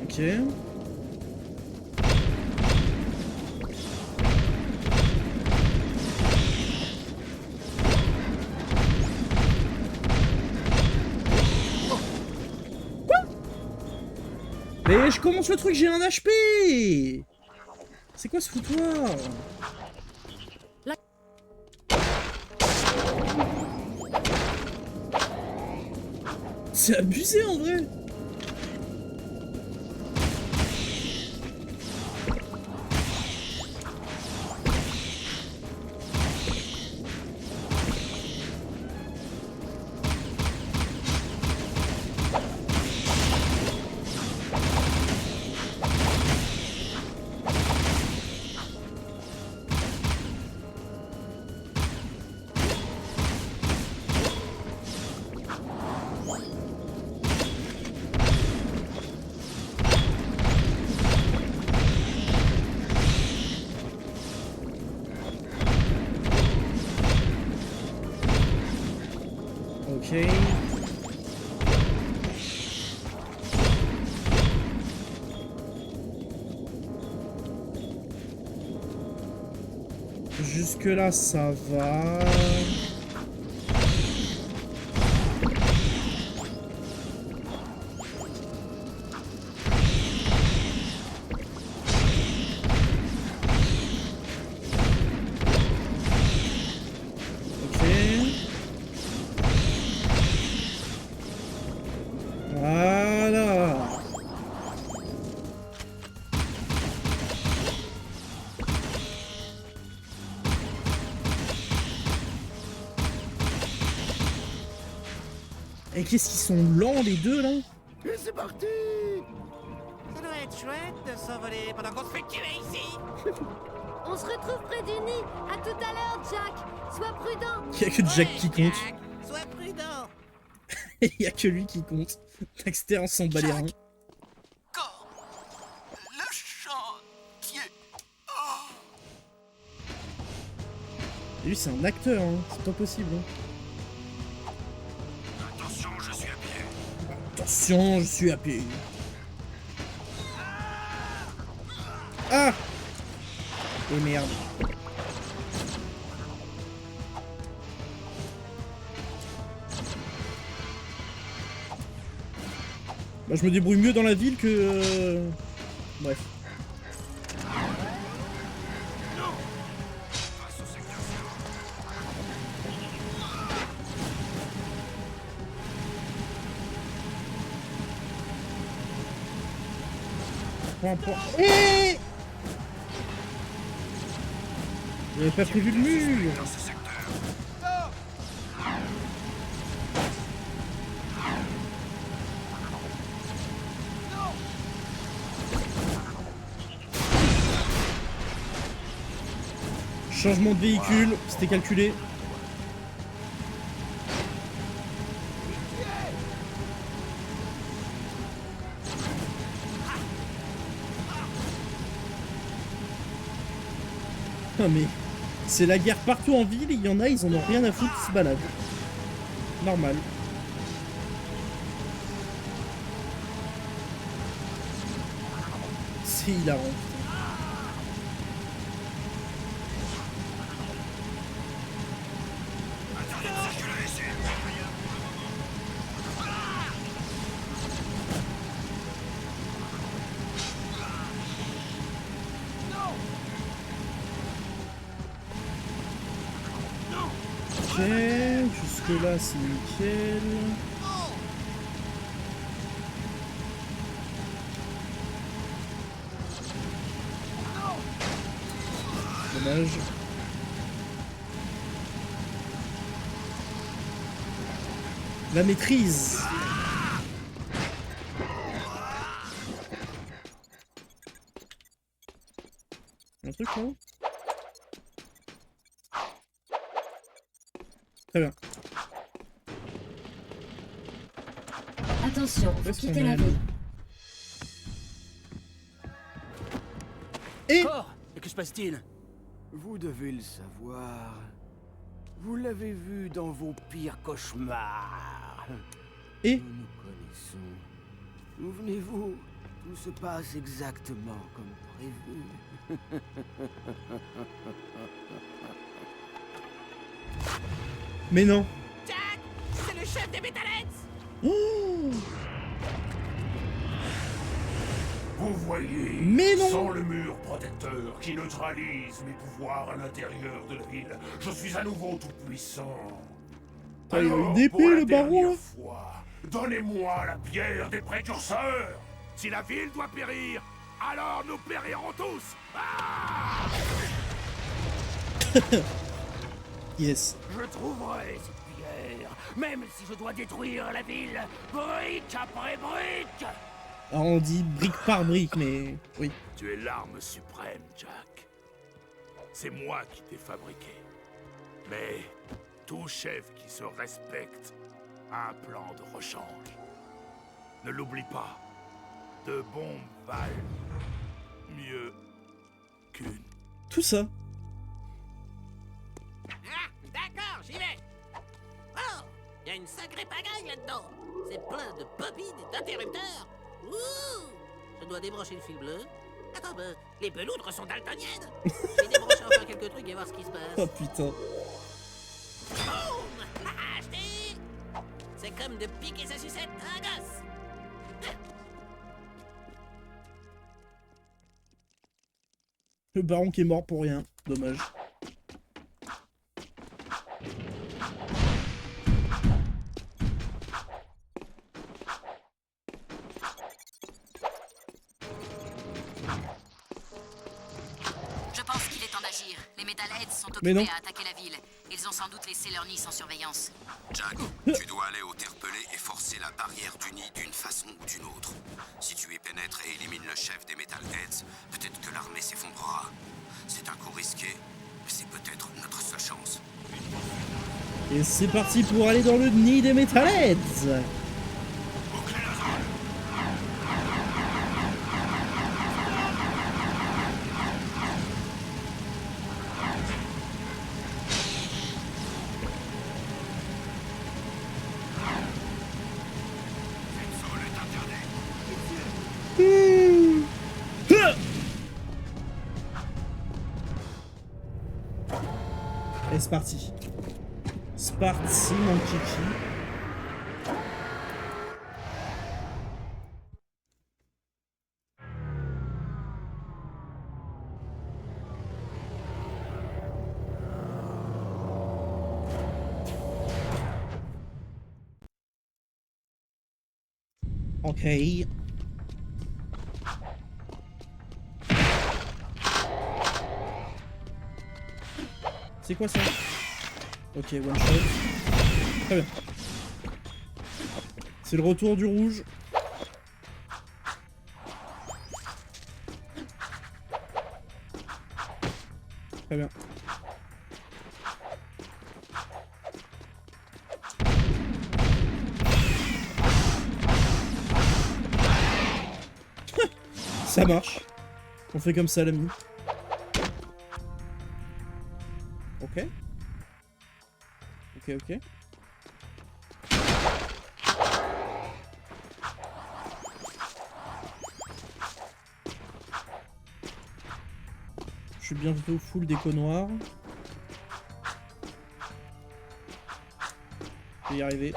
Ok. Quoi? Mais je commence le truc, j'ai un HP! C'est quoi ce foutoir? C'est abusé en vrai! Ok. Jusque là ça va. Ok. Voilà. Et qu'est-ce qu'ils sont lents les deux là? Et c'est parti. Ça doit être chouette de s'envoler pendant qu'on se fait tuer ici. On se retrouve près du nid. À tout à l'heure, Jack. Sois prudent. Il y a que Jack qui compte. Jack, sois prudent. Il y a que lui qui compte. Dexter on s'en bat les reins. Corps. Le chantier. Et lui c'est un acteur, hein. C'est pas possible. Hein. Attention, je suis à pied. Attention, je suis à pied. Ah! Et merde. Bah, je me débrouille mieux dans la ville que... Bref. Eh! J'avais pas prévu le mur. Changement de véhicule, c'était calculé. Ah mais c'est la guerre partout en ville, il y en a, ils en ont rien à foutre, ils se baladent. Normal. C'est hilarant. Ok, jusque là c'est nickel. Dommage. La maîtrise. Un truc là? Très bien. Attention, vous quittez la ville. Et que se passe-t-il? Vous devez le savoir. Vous l'avez vu dans vos pires cauchemars. Et nous nous connaissons. Souvenez-vous, tout se passe exactement comme prévu. Mais non. Jack, c'est le chef des Metalheads. Oh, Vous voyez, mais non. sans le mur protecteur qui neutralise mes pouvoirs à l'intérieur de la ville, je suis à nouveau tout puissant. Ah, il a Alors, une épée, pour la le baron. dernière fois, donnez-moi la pierre des précurseurs. Si la ville doit périr, alors nous périrons tous. Ah! Yes. Je trouverai cette pierre, même si je dois détruire la ville, brique après brique. Alors on dit brique par brique, mais oui. Tu es l'arme suprême, Jack. C'est moi qui t'ai fabriqué. Mais tout chef qui se respecte a un plan de rechange. Ne l'oublie pas. De bombes valent mieux qu'une. Tout ça. Ah, d'accord, j'y vais. Oh, il y a une sacrée pagaille là-dedans. C'est plein de bobines et d'interrupteurs. Ouh, je dois débrancher le fil bleu. Attends, ben, les peloutres sont daltoniennes. Je vais débrancher encore quelques trucs et voir ce qui se passe. Oh putain. Boum, acheté. C'est comme de piquer sa sucette à un gosse. Le baron qui est mort pour rien. Dommage. Je pense qu'il est temps d'agir. Les Metalheads sont Mais non. occupés à attaquer la ville. Ils ont sans doute laissé leur nid sans surveillance. Jack, tu dois aller au terpeler et forcer la barrière du nid d'une façon ou d'une autre. Si tu y pénètres et élimines le chef des Metalheads, peut-être que l'armée s'effondrera. C'est un coup risqué, mais c'est peut-être notre seule chance. Et c'est parti pour aller dans le nid des Metalheads. Et c'est parti. C'est parti, mon kiki. Ok. C'est quoi ça? Ok, one shot. Très bien. C'est le retour du rouge. Très bien. Ça marche. On fait comme ça, l'ami. Ok. Ok, ok. Je suis bientôt full déco noir. Je vais y arriver.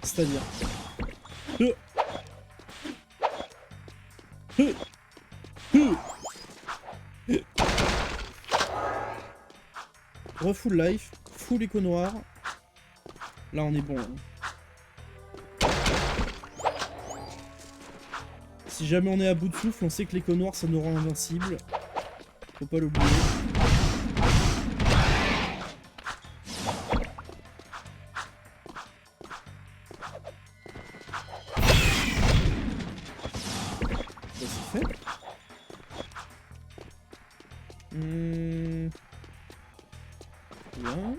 C'est-à-dire... Refull life, full éco noir. Là on est bon. Hein. Si jamais on est à bout de souffle, on sait que l'éco noir ça nous rend invincible. Faut pas l'oublier. C'est fait. Bien.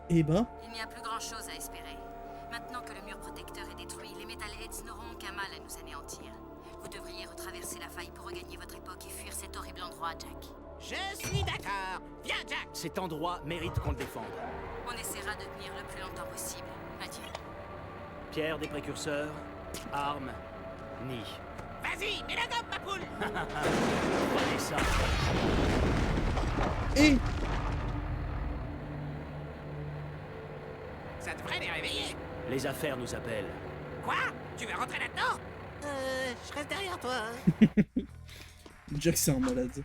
Et ben. Il n'y a plus grand-chose à espérer. Maintenant que le mur protecteur est détruit, les Metalheads n'auront aucun mal à nous anéantir. Vous devriez retraverser la faille pour regagner votre époque et fuir cet horrible endroit, Jack. Je suis d'accord. Viens, Jack. Cet endroit mérite qu'on le défende. On essaiera de tenir le plus longtemps possible. Adieu. Pierre des précurseurs, armes, nid. Vas-y, mets la gomme, ma poule. Prenez ça. Et Ça devrait les réveiller. Les affaires nous appellent. Quoi? Tu veux rentrer là-dedans? Je reste derrière toi. Jack c'est un malade.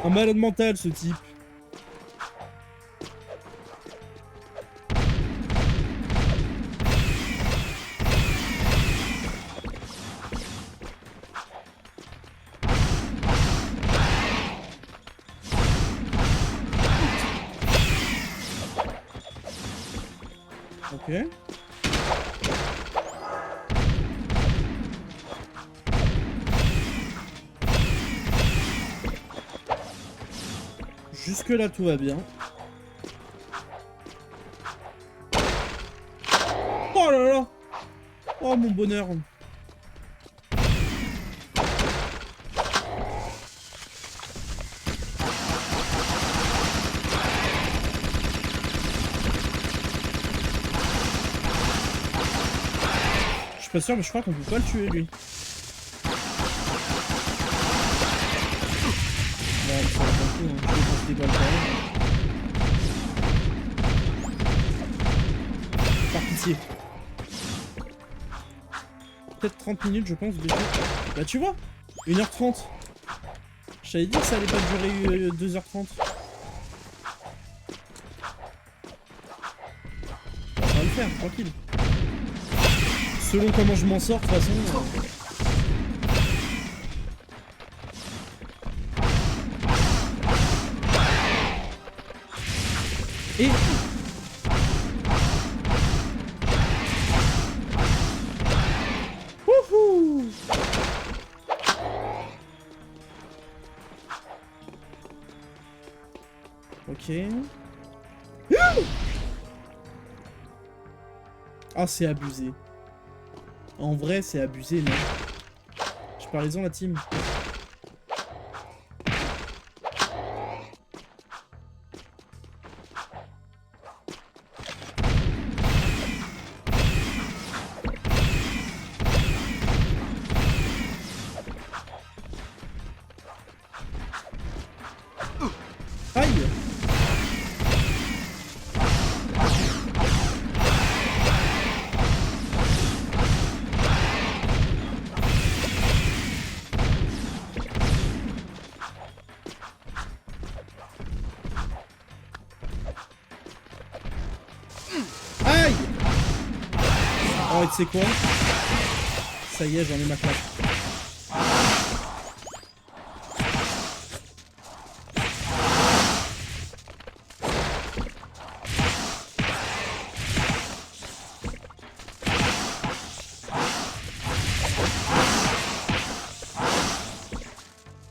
Un malade mental ce type. Ok. Jusque là tout va bien. Oh là là. Oh mon bonheur. Je suis pas sûr mais je crois qu'on peut pas le tuer lui. Des balles par pitié. Peut-être 30 minutes je pense déjà. Bah tu vois, 1h30. Je t'avais dit que ça allait pas durer 2h30. Ça va le faire, tranquille. Selon comment je m'en sors de toute façon. Et wouhou. Ok. Ah c'est abusé. En vrai c'est abusé non. Je parlais-en la team. Aïe! Aïe! Oh, et tu sais quoi? Ça y est, j'en ai ma claque.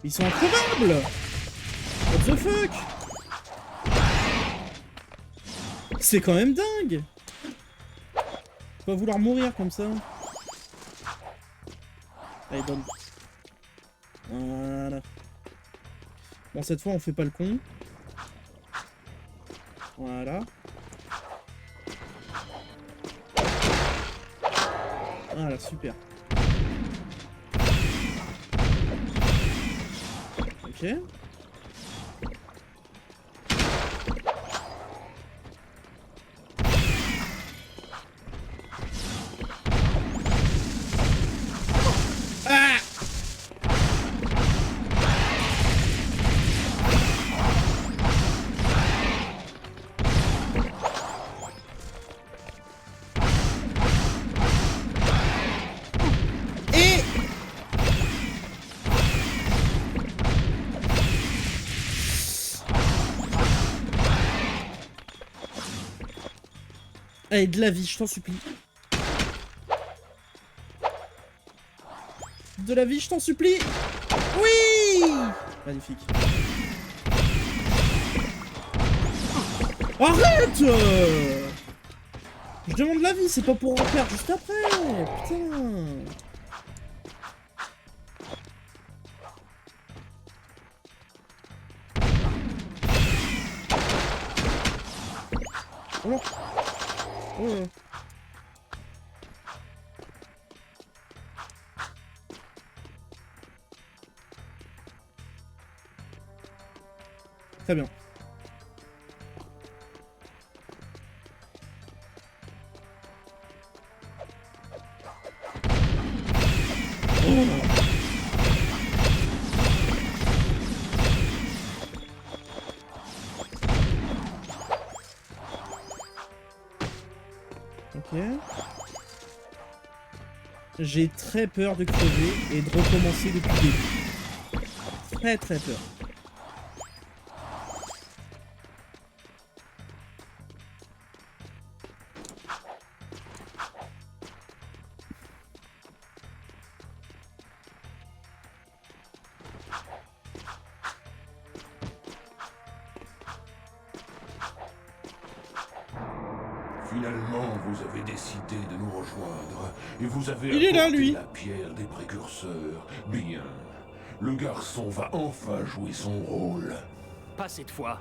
Ils sont incroyables! What the fuck? C'est quand même dingue! Faut pas vouloir mourir comme ça. Allez, donne. Voilà. Bon, cette fois, on fait pas le con. Voilà. Voilà, super. Ok. Ah! Et allez, de la vie, je t'en supplie. De la vie, je t'en supplie. Oui! Magnifique. Arrête! Je demande la vie, c'est pas pour en perdre juste après. Putain. Oh. Oh. Très bien. Oh. Ok. J'ai très peur de crever et de recommencer depuis le début. Très très peur. Finalement, vous avez décidé de nous rejoindre, et vous avez Il est là, apporté lui. la pierre des précurseurs. Bien. Le garçon va enfin jouer son rôle. Pas cette fois.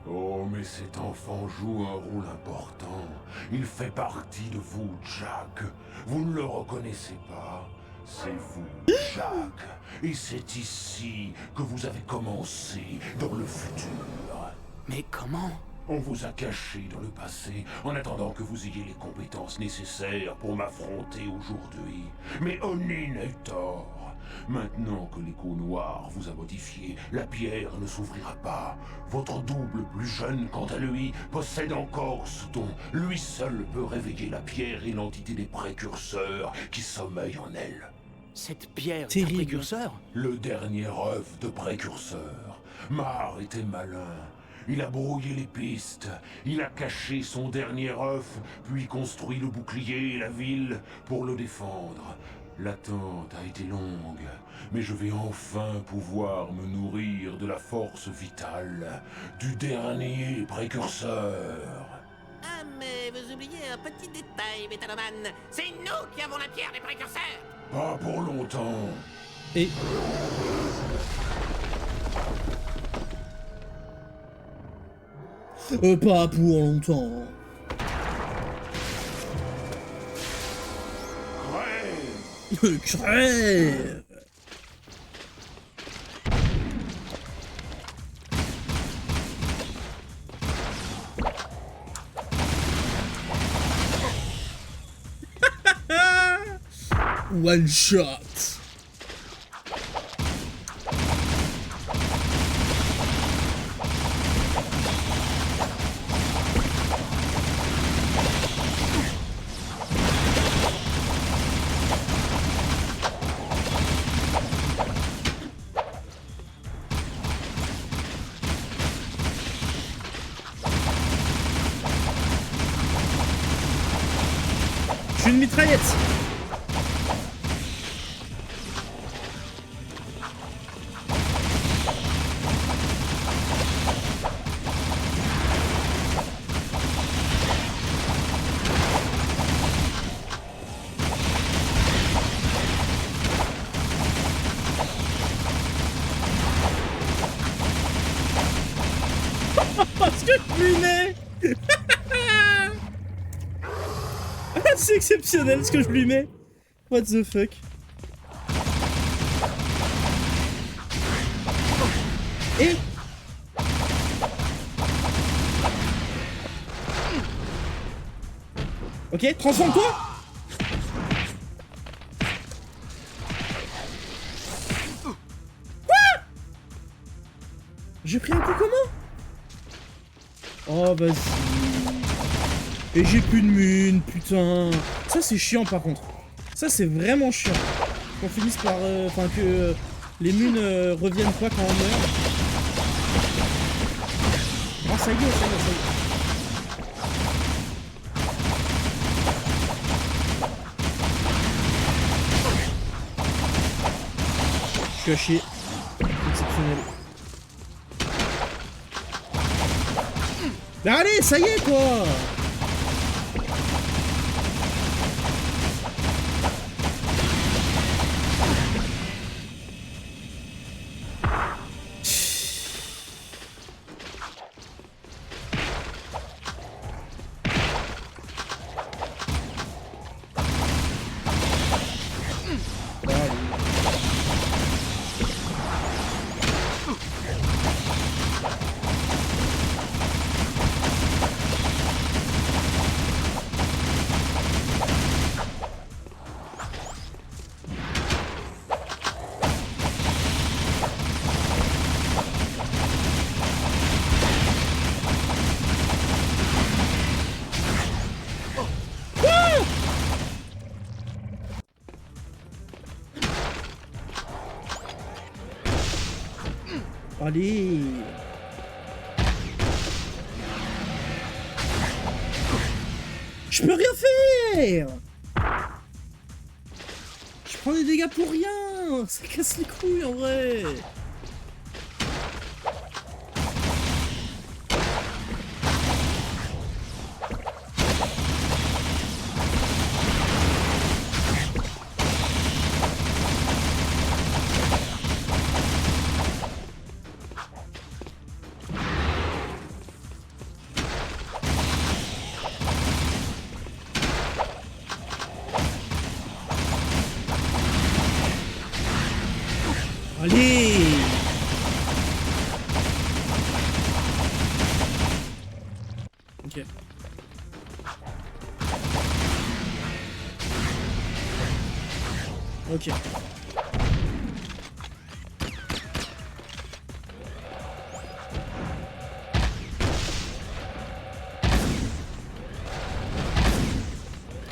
Oh, mais cet enfant joue un rôle important. Il fait partie de vous, Jack. Vous ne le reconnaissez pas. C'est vous, Jack. Et c'est ici que vous avez commencé dans le futur. Mais comment? On vous a caché dans le passé, en attendant que vous ayez les compétences nécessaires pour m'affronter aujourd'hui. Mais Onin a eu tort. Maintenant que l'écho noir vous a modifié, la pierre ne s'ouvrira pas. Votre double, plus jeune quant à lui, possède encore ce don. Lui seul peut réveiller la pierre et l'entité des précurseurs qui sommeillent en elle. Cette pierre Terrible. est un précurseur? Le dernier œuf de précurseur. Mar était malin. Il a brouillé les pistes, il a caché son dernier œuf, puis construit le bouclier et la ville pour le défendre. L'attente a été longue, mais je vais enfin pouvoir me nourrir de la force vitale du dernier précurseur. Ah, mais vous oubliez un petit détail, Métalloman. C'est nous qui avons la pierre des précurseurs. Pas pour longtemps. Et... pas pour longtemps. Crève. One shot. Je suis une mitraillette. Parce que je lui mets. C'est exceptionnel ce que je lui mets. What the fuck. Et ok, transforme-toi. Quoi? J'ai pris un coup comment? Oh vas-y. Et j'ai plus de mine, putain. Ça c'est chiant par contre. Ça c'est vraiment chiant. Qu'on finisse par... Enfin que les mines reviennent pas quand on meurt. Oh ça y est, ça y est, ça y est. Je suis à chier. Exceptionnel. Mais allez, ça y est quoi. Allez. Je peux rien faire. Je prends des dégâts pour rien. Ça casse les couilles en vrai. Allez. Ok. Ok.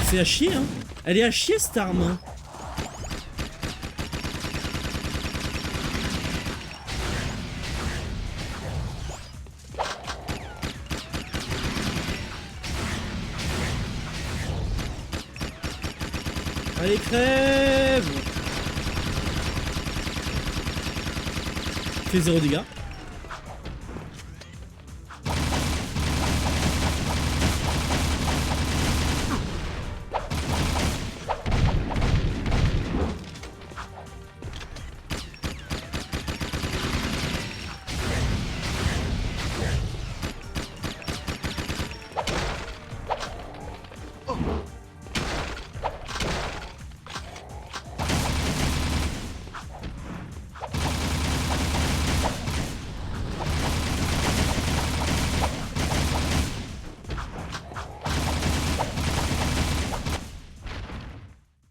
C'est à chier, hein. Elle est à chier cette arme. Hein. Allez, crève! Fait 0 dégâts.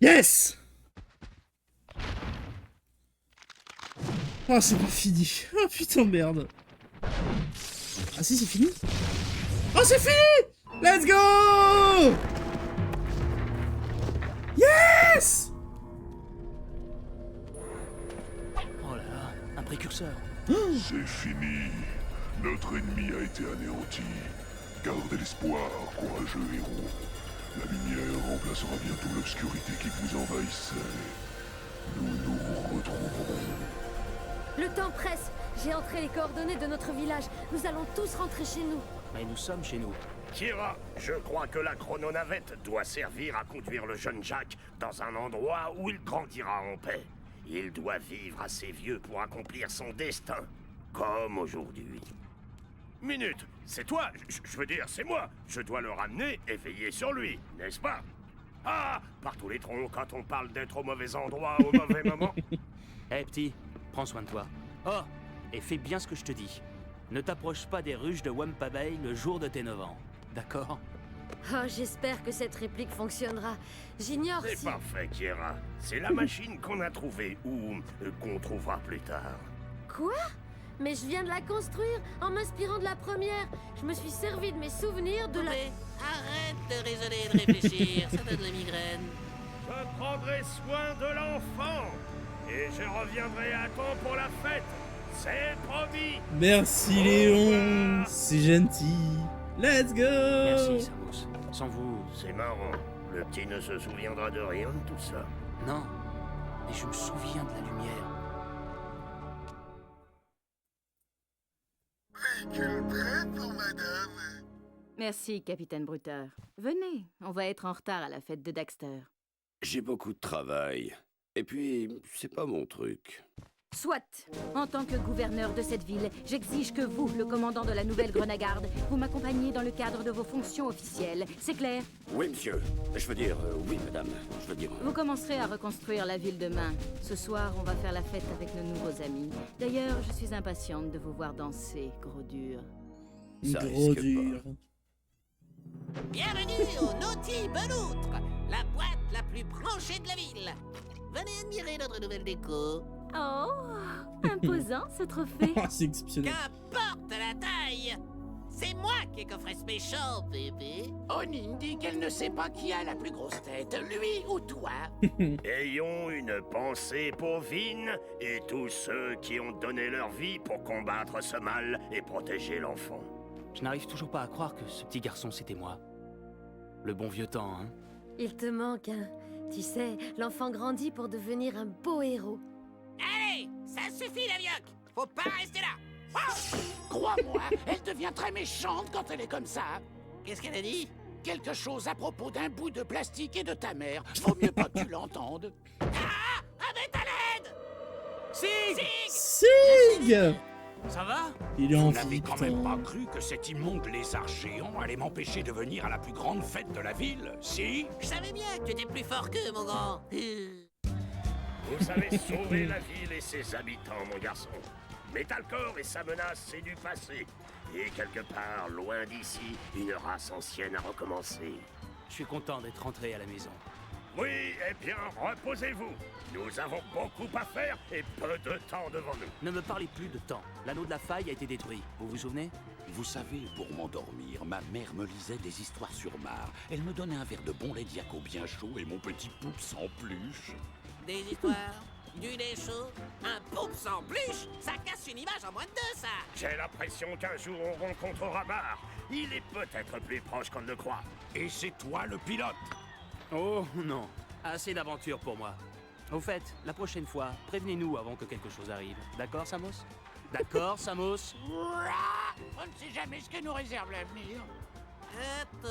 Yes! Ah, c'est pas fini. Oh putain, merde. Ah si, c'est fini. Oh, c'est fini. Let's go. Yes. Oh là là, un précurseur. C'est fini. Notre ennemi a été anéanti. Gardez l'espoir, courageux héros. La lumière remplacera bientôt l'obscurité qui vous envahissait. Nous nous retrouverons. Le temps presse. J'ai entré les coordonnées de notre village. Nous allons tous rentrer chez nous. Mais nous sommes chez nous. Kira, je crois que la chrononavette doit servir à conduire le jeune Jack dans un endroit où il grandira en paix. Il doit vivre assez vieux pour accomplir son destin, comme aujourd'hui. Minute, c'est toi, je veux dire, c'est moi. Je dois le ramener et veiller sur lui, n'est-ce pas? Ah, par tous les troncs, quand on parle d'être au mauvais endroit au mauvais moment. Hé petit, prends soin de toi. Oh, et fais bien ce que je te dis. Ne t'approche pas des ruches de Wampa Bay le jour de tes 9 ans. D'accord? Oh, j'espère que cette réplique fonctionnera. J'ignore C'est si... parfait, Kira. C'est la machine qu'on a trouvée, ou qu'on trouvera plus tard. Quoi? Mais je viens de la construire en m'inspirant de la première. Je me suis servi de mes souvenirs de la... Arrête de raisonner et de réfléchir, ça donne la migraine. Je prendrai soin de l'enfant, et je reviendrai à temps pour la fête. C'est promis. Merci Léon, c'est gentil. Let's go. Merci Samus. Sans vous... C'est marrant. Le petit ne se souviendra de rien de tout ça. Non, mais je me souviens de la lumière. Véhicule prêt pour madame. Merci, capitaine Bruteur. Venez, on va être en retard à la fête de Daxter. J'ai beaucoup de travail. Et puis, c'est pas mon truc. Soit, en tant que gouverneur de cette ville, j'exige que vous, le commandant de la nouvelle Grenagarde, vous m'accompagniez dans le cadre de vos fonctions officielles. C'est clair? Oui, monsieur. Je veux dire, oui, madame. Je veux dire... Vous commencerez à reconstruire la ville demain. Ce soir, on va faire la fête avec nos nouveaux amis. D'ailleurs, je suis impatiente de vous voir danser, gros dur. Ça Gros risque dur. Bienvenue au Naughty Beloutre, la boîte la plus branchée de la ville. Venez admirer notre nouvelle déco. Oh, imposant ce trophée. C'est exceptionnel. Qu'importe la taille, c'est moi qui ai coffré ce méchant, bébé. Onin dit qu'elle ne sait pas qui a la plus grosse tête, lui ou toi. Ayons une pensée pour Vin et tous ceux qui ont donné leur vie pour combattre ce mal et protéger l'enfant. Je n'arrive toujours pas à croire que ce petit garçon c'était moi. Le bon vieux temps, hein. Il te manque, hein. Tu sais, l'enfant grandit pour devenir un beau héros. Allez, ça suffit la vioque. Faut pas rester là. Oh, Crois-moi, elle devient très méchante quand elle est comme ça. qu'est-ce qu'elle a dit? Quelque chose à propos d'un bout de plastique et de ta mère. Vaut mieux pas que tu l'entendes. Ah, un Metalhead. Sig! Sig. Ça va? Il est en Vous vie, n'avez quand même putain. pas cru que cet immonde lézard géant allait m'empêcher de venir à la plus grande fête de la ville, si? Je savais bien que tu étais plus fort qu'eux, mon grand. Vous avez sauvé la ville et ses habitants, mon garçon. Metalcore et sa menace, c'est du passé. Et quelque part, loin d'ici, une race ancienne a recommencé. Je suis content d'être rentré à la maison. Oui, eh bien, reposez-vous. Nous avons beaucoup à faire et peu de temps devant nous. Ne me parlez plus de temps. L'anneau de la faille a été détruit. Vous vous souvenez? Vous savez, pour m'endormir, ma mère me lisait des histoires sur Mars. Elle me donnait un verre de bon lait Diaco bien chaud et mon petit poupe sans pluche. Des histoires, du lait chaud, un poupe sans pluche, ça casse une image en moins de deux, ça. J'ai l'impression qu'un jour on rencontrera Mar. Il est peut-être plus proche qu'on ne le croit. Et c'est toi le pilote? Oh non, assez d'aventures pour moi. Au fait, la prochaine fois, prévenez-nous avant que quelque chose arrive. D'accord, Samus? D'accord, Samus? On ne sait jamais ce que nous réserve l'avenir. Hop,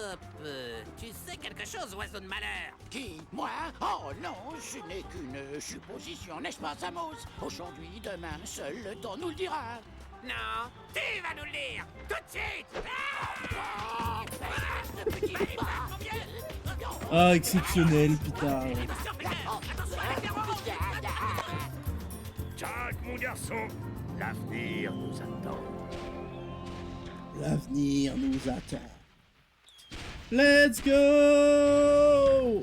tu sais quelque chose, oiseau de malheur? Qui? Moi? Oh non, ce n'est qu'une supposition, n'est-ce pas, Samos? Aujourd'hui, demain, seul le temps nous le dira. Non, tu vas nous le dire, tout de suite. Ce petit bras. Ah, exceptionnel, putain. Jack, mon garçon, l'avenir nous attend. L'avenir nous attend. Let's go.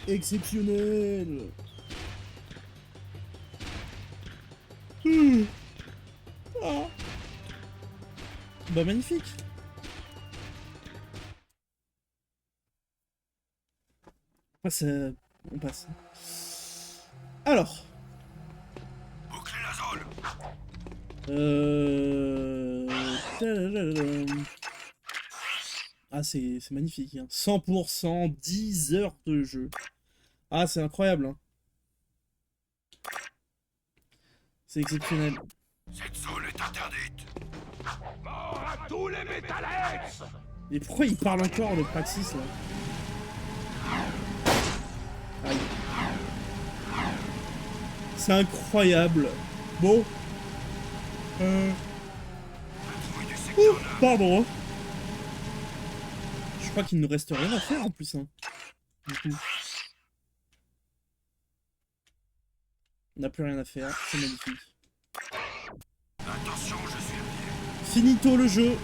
Exceptionnel. Ah. Bah magnifique. On passe. Alors. Bouclez la zone. Ah, c'est magnifique. Hein. 100%, 10 heures de jeu. Ah, c'est incroyable. Hein. C'est exceptionnel. Cette zone est interdite. Mort à tous les Metalheads! Et pourquoi il parle encore, le Praxis, là? Aïe. C'est incroyable. Bon. Ouh, pardon. Je crois qu'il ne reste rien à faire en plus. Hein. Du coup. On n'a plus rien à faire. C'est magnifique. Attention, je suis arrivé. Finito le jeu.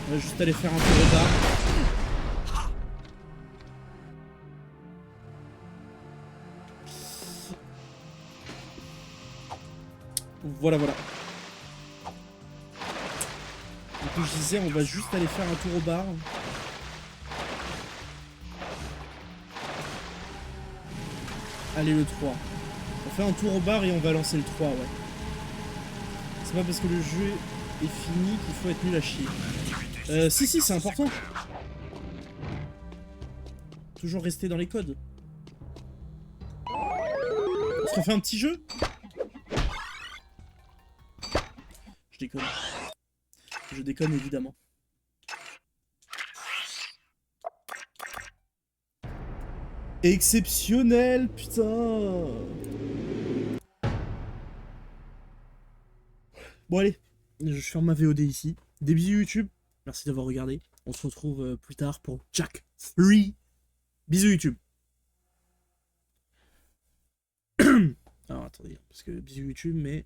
On va juste aller faire un tour au bar. Voilà, voilà. Et comme je disais, on va juste aller faire un tour au bar. Allez, le 3. On fait un tour au bar et on va lancer le 3, ouais. C'est pas parce que le jeu est fini qu'il faut être nul à chier. Si, c'est important. Toujours rester dans les codes. Est-ce qu'on fait un petit jeu? Je déconne. Je déconne évidemment. Exceptionnel, putain. Bon allez, je ferme ma VOD ici. Des bisous YouTube. Merci d'avoir regardé. On se retrouve plus tard pour Jak 3. Bisous YouTube. Alors attendez, parce que bisous YouTube, mais